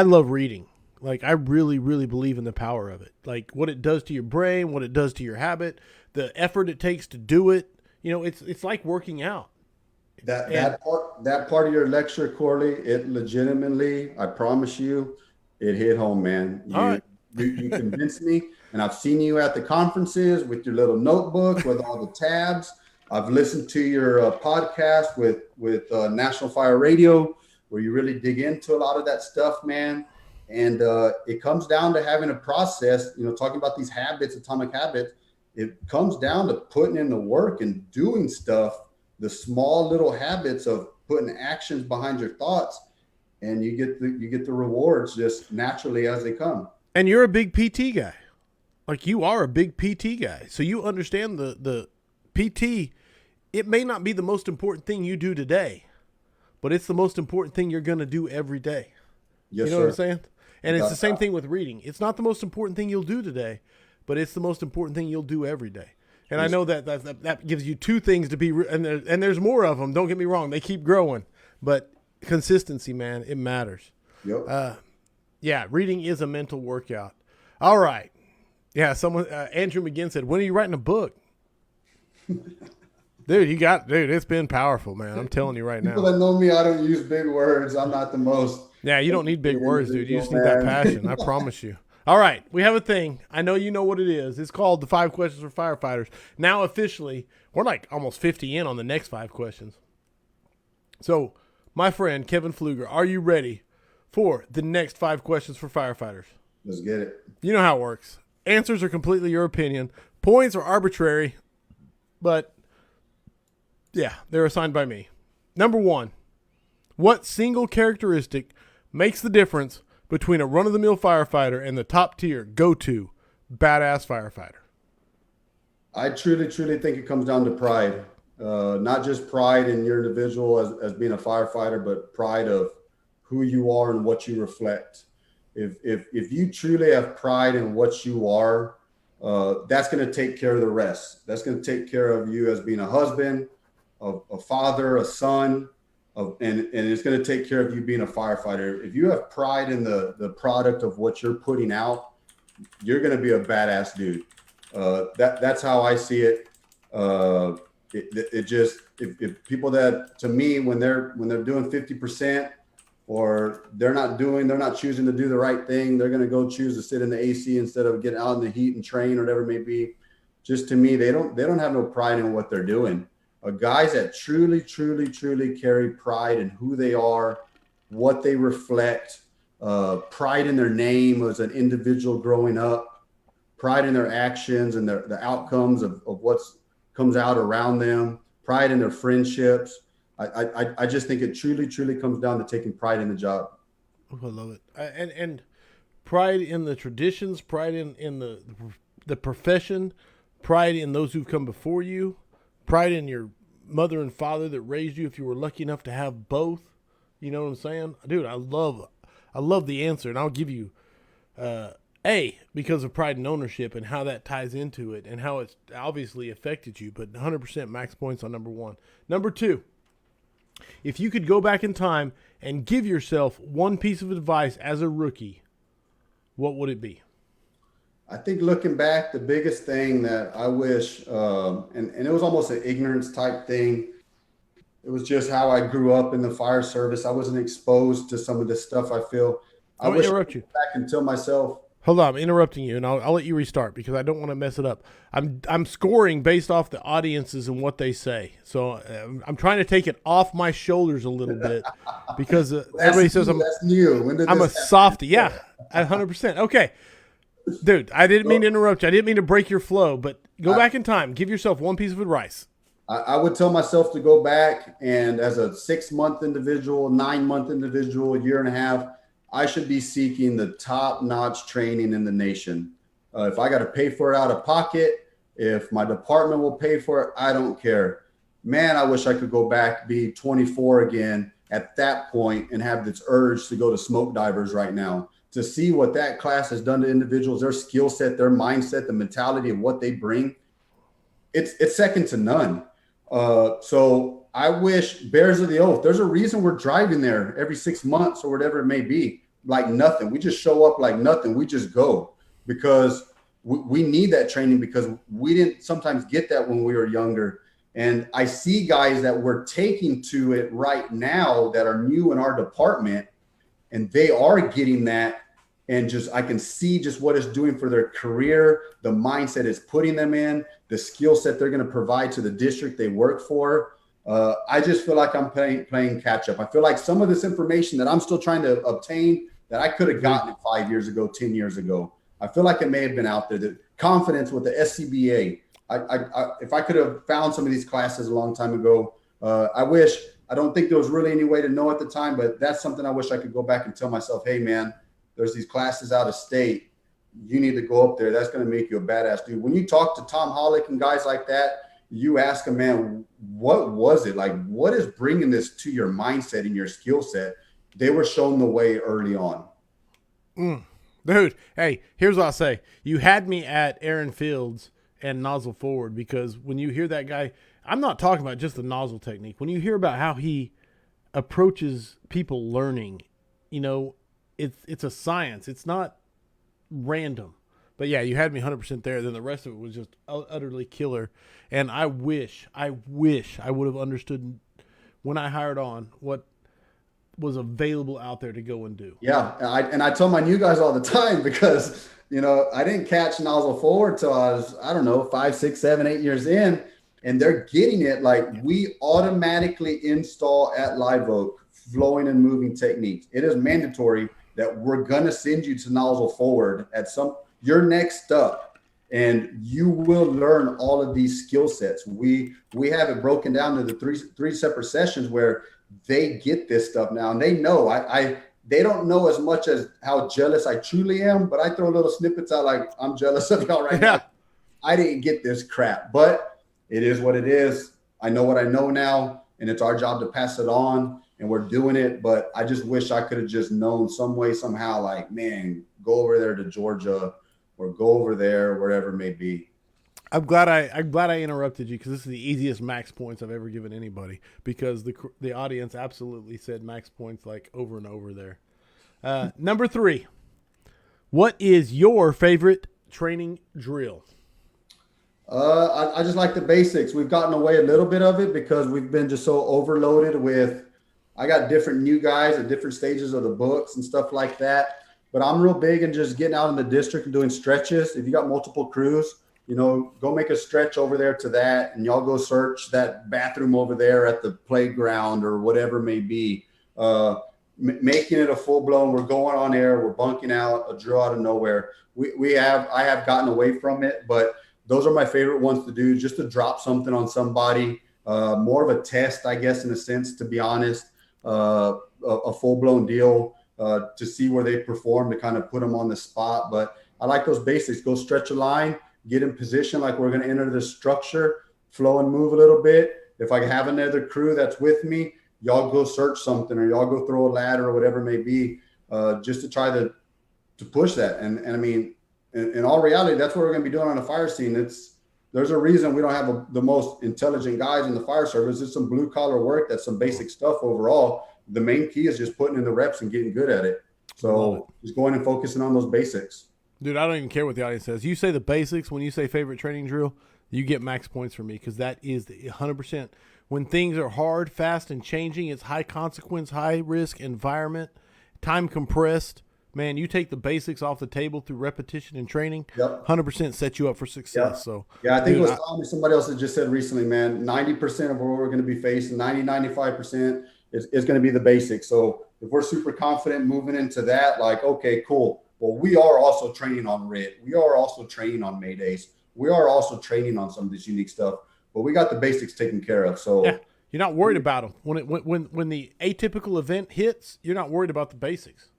love reading. Like, I really, really believe in the power of it. Like, what it does to your brain, what it does to your habit, the effort it takes to do it. You know, it's like working out. That part of your lecture, Corley, it legitimately, I promise you, it hit home, man. All right. You convinced me, and I've seen you at the conferences with your little notebook with all the tabs. I've listened to your podcast with National Fire Radio, where you really dig into a lot of that stuff, man. And it comes down to having a process, talking about these habits, atomic habits. It comes down to putting in the work and doing stuff, the small little habits of putting actions behind your thoughts, and you get the rewards just naturally as they come. And you're a big PT guy. Like, you are a big PT guy. So you understand the PT. It may not be the most important thing you do today, but it's the most important thing you're going to do every day. Yes, you know sir. what I'm saying? And it's the same thing with reading. It's not the most important thing you'll do today, but it's the most important thing you'll do every day. And I know that gives you two things to be, and there's more of them. Don't get me wrong; they keep growing, but consistency, man, it matters. Yep. Yeah, reading is a mental workout. All right, yeah. Someone, Andrew McGinn said, "When are you writing a book?" Dude, it's been powerful, man. I'm telling you right now. People that know me, I don't use big words. I'm not the most. Yeah, you don't need big words, dude. You just need that passion. I promise you. All right, we have a thing. I know you know what it is. It's called the 5 Questions for Firefighters. Now officially, we're like almost 50 in on the next 5 questions. So, my friend Kevin Pfluger, are you ready for the next 5 questions for firefighters? Let's get it. You know how it works. Answers are completely your opinion. Points are arbitrary, but yeah, they're assigned by me. Number 1, what single characteristic makes the difference between a run-of-the-mill firefighter and the top-tier, go-to, badass firefighter? I truly think it comes down to pride. Not just pride in your individual as being a firefighter, but pride of who you are and what you reflect. If you truly have pride in what you are, that's going to take care of the rest. That's going to take care of you as being a husband, a father, a son, and it's going to take care of you being a firefighter. If you have pride in the product of what you're putting out, you're going to be a badass dude. That's how I see it. It just, if people that, to me, when they're doing 50%, or they're not choosing to do the right thing, they're going to go choose to sit in the AC instead of getting out in the heat and train or whatever it may be. Just, to me, they don't have no pride in what they're doing. Guys that truly carry pride in who they are, what they reflect, pride in their name as an individual growing up, pride in their actions and the outcomes of what comes out around them, pride in their friendships. I just think it truly comes down to taking pride in the job. Oh, I love it. And pride in the traditions, pride in the profession, pride in those who've come before you, pride in your mother and father that raised you if you were lucky enough to have both. You know what I'm saying? Dude, I love the answer, and I'll give you because of pride and ownership and how that ties into it and how it's obviously affected you, but 100% max points on number 1. Number 2, if you could go back in time and give yourself one piece of advice as a rookie, what would it be? I think looking back, the biggest thing that I wish, and it was almost an ignorance type thing. It was just how I grew up in the fire service. I wasn't exposed to some of this stuff. I feel I wish I could go back and tell myself, Hold on, I'm interrupting you, and I'll let you restart because I don't want to mess it up. I'm scoring based off the audiences and what they say, so I'm trying to take it off my shoulders a little bit because everybody says That's new. When did I'm a this happen? softie. Yeah, 100%. Okay, dude, I didn't mean to interrupt you. I didn't mean to break your flow, but go back in time. Give yourself one piece of advice. I would tell myself to go back and as a 6-month individual, 9-month individual, a year and a half, I should be seeking the top-notch training in the nation. If I got to pay for it out of pocket, if my department will pay for it, I don't care. Man, I wish I could go back, be 24 again at that point and have this urge to go to smoke divers right now to see what that class has done to individuals, their skill set, their mindset, the mentality of what they bring. It's second to none. So I wish, bears of the oath, there's a reason we're driving there every 6 months or whatever it may be, like nothing. We just show up like nothing. We just go because we need that training because we didn't sometimes get that when we were younger. And I see guys that we're taking to it right now that are new in our department, and they are getting that. And just, I can see just what it's doing for their career, the mindset it's putting them in, the skill set they're going to provide to the district they work for. I just feel like I'm playing catch up. I feel like some of this information that I'm still trying to obtain that I could have gotten it 5 years ago, 10 years ago. I feel like it may have been out there. The confidence with the SCBA. If I could have found some of these classes a long time ago, I don't think there was really any way to know at the time, but that's something I wish I could go back and tell myself, hey man, there's these classes out of state. You need to go up there. That's going to make you a badass dude. When you talk to Tom Hollick and guys like that, you ask them, man, what was it? Like, what is bringing this to your mindset and your skill set? They were shown the way early on. Dude, hey, here's what I'll say. You had me at Aaron Fields and nozzle forward because when you hear that guy, I'm not talking about just the nozzle technique. When you hear about how he approaches people learning, you know, it's a science. It's not random. But yeah, you had me 100% there. Then the rest of it was just utterly killer. And I wish I would have understood when I hired on what was available out there to go and do. Yeah, I tell my new guys all the time because, you know, I didn't catch nozzle forward till I was, I don't know, 5, 6, 7, 8 years in. And they're getting it like we automatically install at Live Oak flowing and moving techniques. It is mandatory that we're going to send you to nozzle forward at your next step, and you will learn all of these skill sets. We have it broken down to the three separate sessions where they get this stuff now, and they know they don't know as much as how jealous I truly am, but I throw little snippets out like I'm jealous of y'all right now. I didn't get this crap, but it is what it is. I know what I know now, and it's our job to pass it on. And we're doing it, but I just wish I could have just known some way, somehow, like, man, go over there to Georgia or go over there, wherever it may be. I'm glad I interrupted you because this is the easiest max points I've ever given anybody because the audience absolutely said max points like over and over there. Number 3, what is your favorite training drill? I just like the basics. We've gotten away a little bit of it because we've been just so overloaded with. I got different new guys at different stages of the books and stuff like that. But I'm real big in just getting out in the district and doing stretches. If you got multiple crews, you know, go make a stretch over there to that, and y'all go search that bathroom over there at the playground or whatever it may be. Making it a full blown. We're going on air. We're bunking out a drill out of nowhere. I have gotten away from it, but those are my favorite ones to do. Just to drop something on somebody. More of a test, I guess, in a sense, to be honest. A full-blown deal to see where they perform, to kind of put them on the spot. But I like those basics. Go stretch a line, get in position like we're going to enter the structure, flow and move a little bit. If I have another crew that's with me, y'all go search something or y'all go throw a ladder or whatever it may be, just to try to push that. And I mean, in all reality, that's what we're going to be doing on a fire scene. There's a reason we don't have the most intelligent guys in the fire service. It's some blue collar work. That's some basic stuff overall. The main key is just putting in the reps and getting good at it. So just going and focusing on those basics. Dude, I don't even care what the audience says. You say the basics when you say favorite training drill, you get max points from me because that is the 100%. When things are hard, fast, and changing, it's high consequence, high risk environment, time compressed. man, you take the basics off the table through repetition and training, Yep. 100% set you up for success. Yep. So, Yeah, I think dude, it was somebody else that just said recently, man, 90% of what we're going to be facing, 95% is going to be the basics. So if we're super confident moving into that, like, okay, cool. Well, we are also training on RIT. We are also training on Maydays. We are also training on some of this unique stuff, but we got the basics taken care of. So yeah, you're not worried about them. When the atypical event hits, you're not worried about the basics.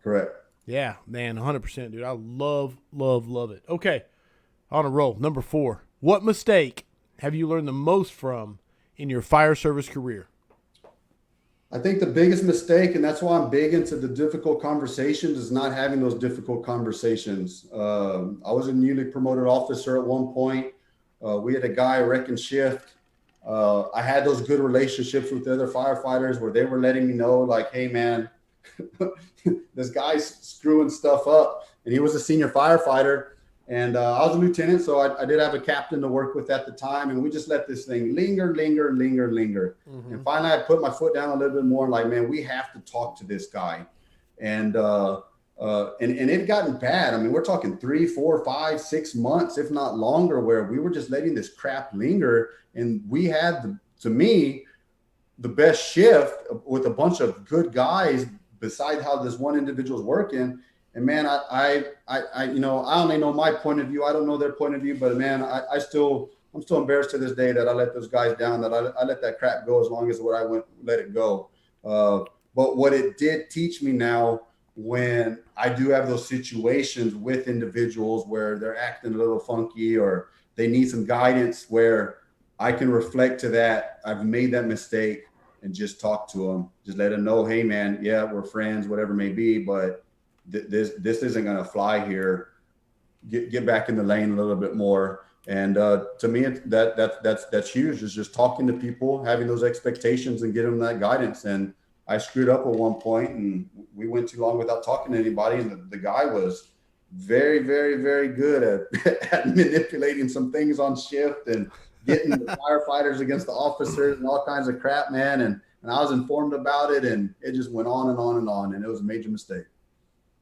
correct. Yeah, man, 100%, dude. I love it. Okay, on a roll. Number 4. What mistake have you learned the most from in your fire service career? I think the biggest mistake, and that's why I'm big into the difficult conversations, is not having those difficult conversations. I was a newly promoted officer at one point. We had a guy wrecking shift. I had those good relationships with the other firefighters where they were letting me know, like, hey, man, this guy's screwing stuff up. And he was a senior firefighter. And I was a lieutenant, so I did have a captain to work with at the time. And we just let this thing linger. Mm-hmm. And finally, I put my foot down a little bit more, like, man, we have to talk to this guy. And it had gotten bad. I mean, we're talking 3, 4, 5, 6 months, if not longer, where we were just letting this crap linger. And we had, to me, the best shift with a bunch of good guys, beside how this one individual's working. And man, I only know my point of view. I don't know their point of view, but man, I'm still embarrassed to this day that I let those guys down, that I let that crap go as long as what I let it go. But what it did teach me now, when I do have those situations with individuals where they're acting a little funky or they need some guidance, where I can reflect to that, I've made that mistake, and just talk to them, just let them know, hey man, yeah, we're friends, whatever it may be, but this isn't going to fly here. Get back in the lane a little bit more. And to me, that's huge, is just talking to people, having those expectations and getting them that guidance. And I screwed up at one point, and we went too long without talking to anybody. And the guy was very, very, very good at manipulating some things on shift and getting the firefighters against the officers and all kinds of crap, man. And I was informed about it, and it just went on and on and on. And it was a major mistake.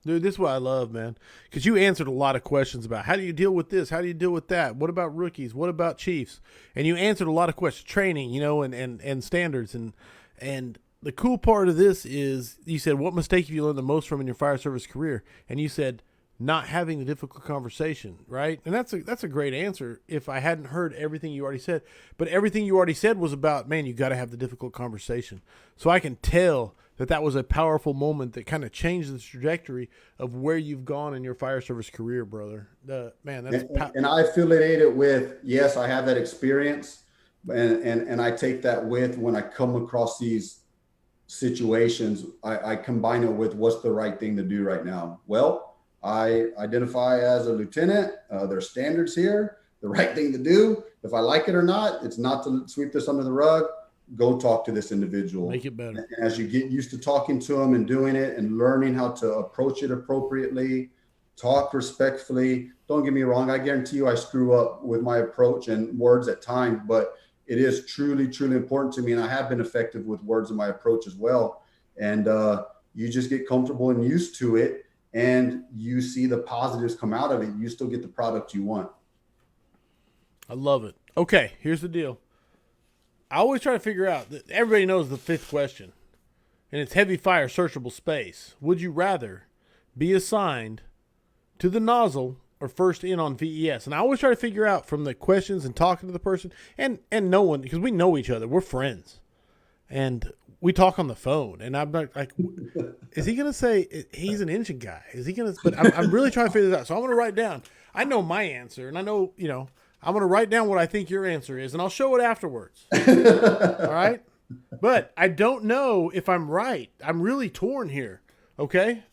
Dude, this is what I love, man, because you answered a lot of questions about how do you deal with this? How do you deal with that? What about rookies? What about chiefs? And you answered a lot of questions, training, and standards. And the cool part of this is you said, what mistake have you learned the most from in your fire service career? And you said, not having the difficult conversation, right? And that's a great answer if I hadn't heard everything you already said. But everything you already said was about, man, you got to have the difficult conversation. So I can tell that was a powerful moment that kind of changed the trajectory of where you've gone in your fire service career, brother. And I affiliate it with, yes, I have that experience, and I take that with when I come across these situations. I combine it with what's the right thing to do right now. Well, I identify as a lieutenant. There's standards here. The right thing to do, if I like it or not, it's not to sweep this under the rug. Go talk to this individual. Make it better. And as you get used to talking to them and doing it and learning how to approach it appropriately, talk respectfully. Don't get me wrong. I guarantee you I screw up with my approach and words at times, but it is truly, truly important to me. And I have been effective with words in my approach as well. And you just get comfortable and used to it, and you see the positives come out of it. You still get the product you want. I love it. Okay, here's the deal. I always try to figure out, everybody knows the 5th question, and it's heavy fire searchable space. Would you rather be assigned to the nozzle or first in on VES? And I always try to figure out from the questions and talking to the person and no one, because we know each other, we're friends, and we talk on the phone, and I'm like, is he going to say he's an engine guy? Is he going to, but I'm really trying to figure this out. So I'm going to write down, I know my answer, and I know, I'm going to write down what I think your answer is, and I'll show it afterwards. All right? But I don't know if I'm right. I'm really torn here, okay?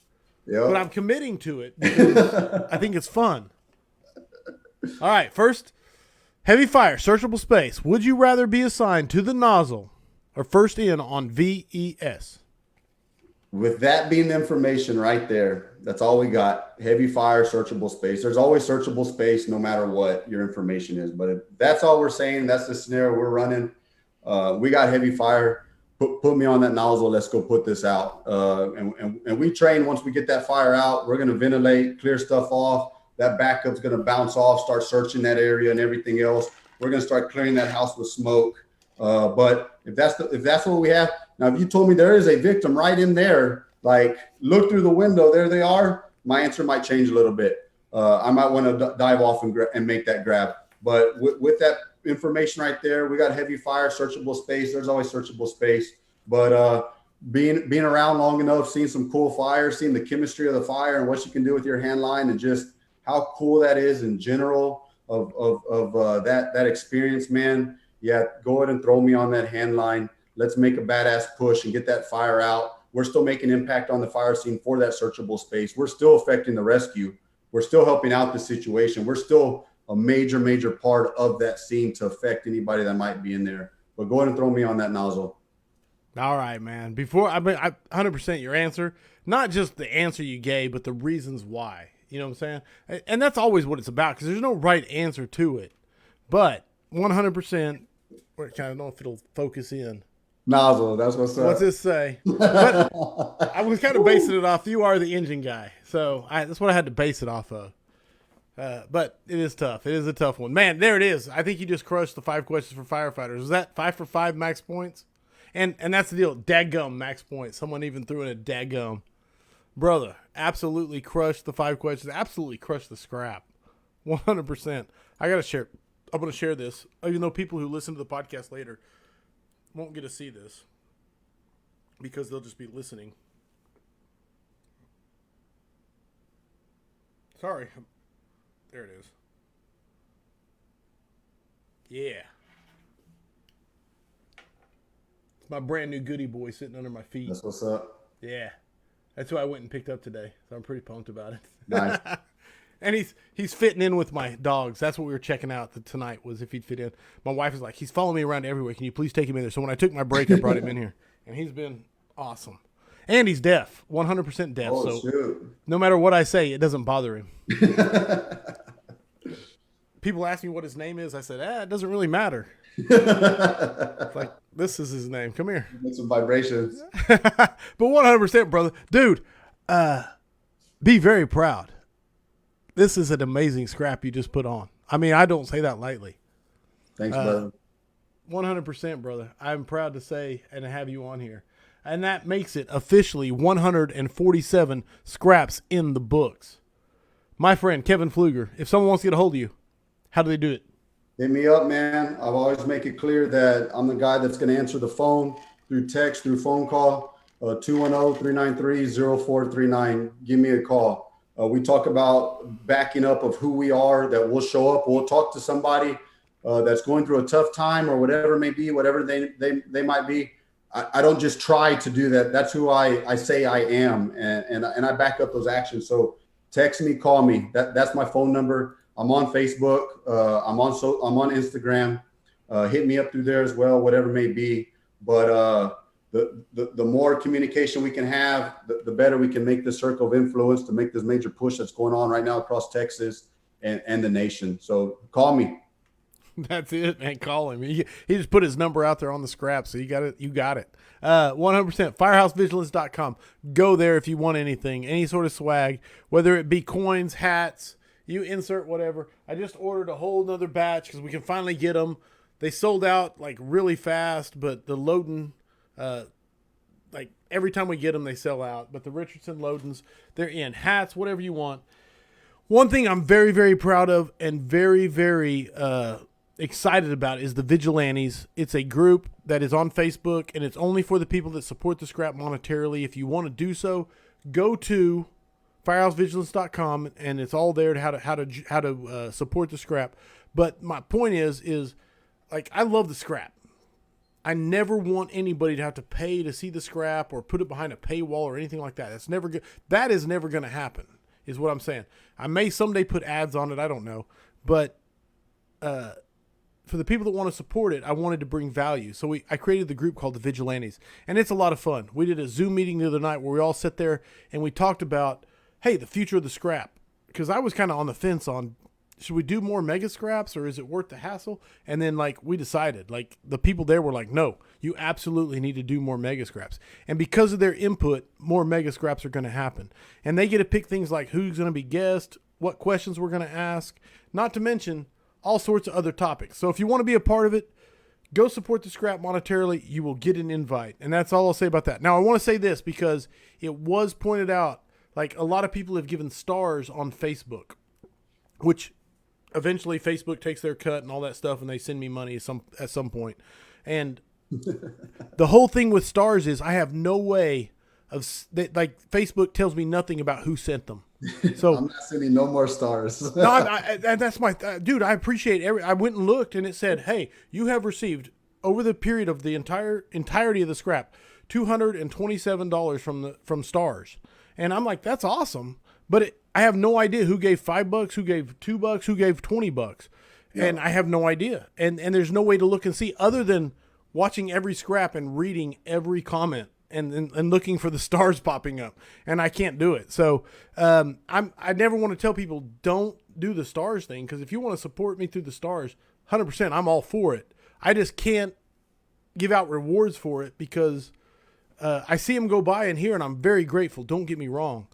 Yep. But I'm committing to it because I think it's fun. All right, first, heavy fire, searchable space. Would you rather be assigned to the nozzle or first in on VES? With that being the information right there, that's all we got. Heavy fire, searchable space. There's always searchable space no matter what your information is. But if that's all we're saying, that's the scenario we're running. We got heavy fire. put me on that nozzle. Let's go put this out. And we train, once we get that fire out, we're going to ventilate, clear stuff off. That backup's going to bounce off, start searching that area and everything else. We're going to start clearing that house with smoke. But if that's what we have, now, if you told me there is a victim right in there, like look through the window, there they are, my answer might change a little bit. I might want to dive off and make that grab. But with that information right there, we got heavy fire, searchable space. There's always searchable space. But being around long enough, seeing some cool fire, seeing the chemistry of the fire and what you can do with your hand line, and just how cool that is in general of that experience, man. Yeah, go ahead and throw me on that hand line. Let's make a badass push and get that fire out. We're still making impact on the fire scene for that searchable space. We're still affecting the rescue. We're still helping out the situation. We're still a major part of that scene to affect anybody that might be in there. But go ahead and throw me on that nozzle. All right, man. Before I 100% your answer, not just the answer you gave, but the reasons why. You know what I'm saying? And that's always what it's about, because there's no right answer to it. But 100%, I don't know if it'll focus in. Nozzle, that's what's up. What's this say? But I was kind of basing it off. You are the engine guy, so that's what I had to base it off of. But it is tough. It is a tough one, man. There it is. I think you just crushed the 5 questions for firefighters. Is that 5 for 5 max points? And that's the deal. Dadgum max points. Someone even threw in a dadgum. Brother, absolutely crushed the 5 questions. Absolutely crushed the scrap. 100%. I gotta share. I'm gonna share this, even though people who listen to the podcast later won't get to see this because they'll just be listening. Sorry. There it is. Yeah. It's my brand new goodie boy sitting under my feet. That's what's up. Yeah. That's who I went and picked up today. So I'm pretty pumped about it. Nice. And he's fitting in with my dogs. That's what we were checking out tonight, was if he'd fit in. My wife was like, he's following me around everywhere. Can you please take him in there? So when I took my break, I brought him in here. And he's been awesome. And he's deaf, 100% deaf. Oh, so shoot. No matter what I say, it doesn't bother him. People ask me what his name is. I said, it doesn't really matter. It's like, this is his name. Come here. Make some vibrations. But 100%, brother. Dude, be very proud. This is an amazing scrap you just put on. I mean, I don't say that lightly. Thanks, brother. 100%, brother. I'm proud to say and have you on here. And that makes it officially 147 scraps in the books. My friend, Kevin Pfluger, if someone wants to get a hold of you, how do they do it? Hit me up, man. I've always make it clear that I'm the guy that's going to answer the phone through text, through phone call, 210-393-0439. Give me a call. We talk about backing up of who we are, that we'll show up. We'll talk to somebody that's going through a tough time or whatever it may be, whatever they might be. I don't just try to do that. That's who I say I am, and I back up those actions. So text me, call me. That's my phone number. I'm on Facebook. I'm on Instagram. Hit me up through there as well, whatever it may be. But the more communication we can have, the better we can make the circle of influence to make this major push that's going on right now across Texas and the nation. So call me. That's it, man. Call him. He just put his number out there on the scrap, so you got it. 100%. Firehousevigilance.com. Go there if you want anything, any sort of swag, whether it be coins, hats, you insert whatever. I just ordered a whole nother batch because we can finally get them. They sold out like really fast, but the loading, like every time we get them, they sell out. But the Richardson Loadens, they're in. Hats, whatever you want. One thing I'm very, very proud of and very, very excited about is the Vigilantes. It's a group that is on Facebook, and it's only for the people that support the scrap monetarily. If you want to do so, go to firehousevigilance.com, and it's all there to how to support the scrap. But my point is like, I love the scrap. I never want anybody to have to pay to see the scrap or put it behind a paywall or anything like that. That's never good. That is never going to happen, is what I'm saying. I may someday put ads on it. I don't know. But for the people that want to support it, I wanted to bring value. So I created the group called the Vigilantes, and it's a lot of fun. We did a Zoom meeting the other night where we all sat there and we talked about, hey, the future of the scrap. Because I was kind of on the fence on, should we do more mega scraps or is it worth the hassle? And then like we decided, like the people there were like, no, you absolutely need to do more mega scraps. And because of their input, more mega scraps are going to happen. And they get to pick things like who's going to be guest, what questions we're going to ask, not to mention all sorts of other topics. So if you want to be a part of it, go support the scrap monetarily. You will get an invite. And that's all I'll say about that. Now, I want to say this because it was pointed out, like a lot of people have given stars on Facebook, which eventually Facebook takes their cut and all that stuff, and they send me money at some point. And the whole thing with stars is I have no way of like Facebook tells me nothing about who sent them. So I'm not sending no more stars. no, that's my dude. I appreciate I went and looked, and it said, "Hey, you have received over the period of the entirety of the scrap, $227 from stars." And I'm like, "That's awesome," but I have no idea who gave $5, who gave $2, who gave $20, and I have no idea. And there's no way to look and see other than watching every scrap and reading every comment. And looking for the stars popping up, and I can't do it. So I never want to tell people don't do the stars thing, because if you want to support me through the stars, 100%, I'm all for it. I just can't give out rewards for it because I see them go by in here, and I'm very grateful. Don't get me wrong,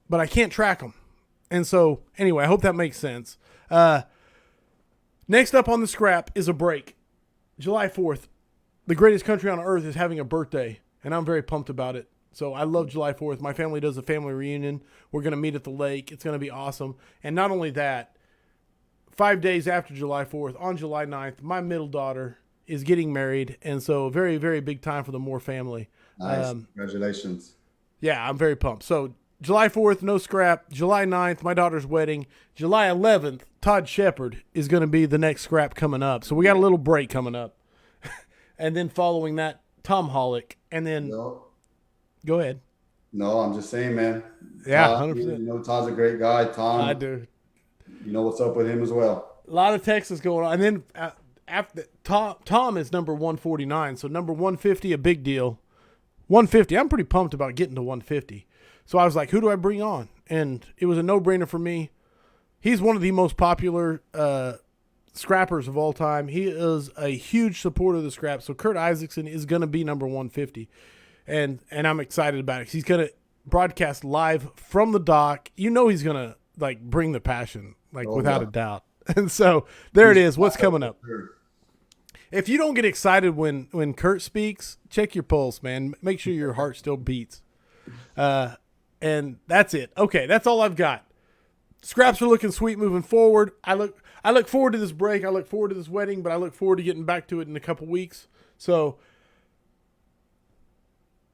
but I can't track them. And so anyway, I hope that makes sense. Next up on the scrap is a break. July 4th, the greatest country on earth is having a birthday. And I'm very pumped about it. So I love July 4th. My family does a family reunion. We're going to meet at the lake. It's going to be awesome. And not only that, 5 days after July 4th, on July 9th, my middle daughter is getting married. And so very, very big time for the Moore family. Nice. Congratulations. Yeah, I'm very pumped. So July 4th, no scrap. July 9th, my daughter's wedding. July 11th, Todd Shepard is going to be the next scrap coming up. So we got a little break coming up. And then following that, Tom Hollick, and then go ahead. No, I'm just saying, man. Yeah, Todd, 100%. You know, Todd's a great guy. Tom, I do. You know what's up with him as well. A lot of Texas going on, and then after Tom is number 149, so number 150, a big deal. 150, I'm pretty pumped about getting to 150. So I was like, who do I bring on? And it was a no-brainer for me. He's one of the most popular scrappers of all time. He is a huge supporter of the scrap. So Kurt Isaacson is going to be number 150. And I'm excited about it. He's going to broadcast live from the dock. You know he's going to like bring the passion, like without a doubt. And so there it is. What's coming up? If you don't get excited when Kurt speaks, check your pulse, man. Make sure your heart still beats. And that's it. Okay, that's all I've got. Scraps are looking sweet moving forward. I look forward to this break. I look forward to this wedding, but I look forward to getting back to it in a couple weeks. So,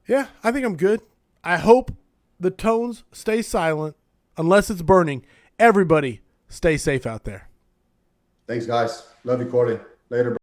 yeah, I think I'm good. I hope the tones stay silent unless it's burning. Everybody stay safe out there. Thanks, guys. Love you, Cordy. Later, bro.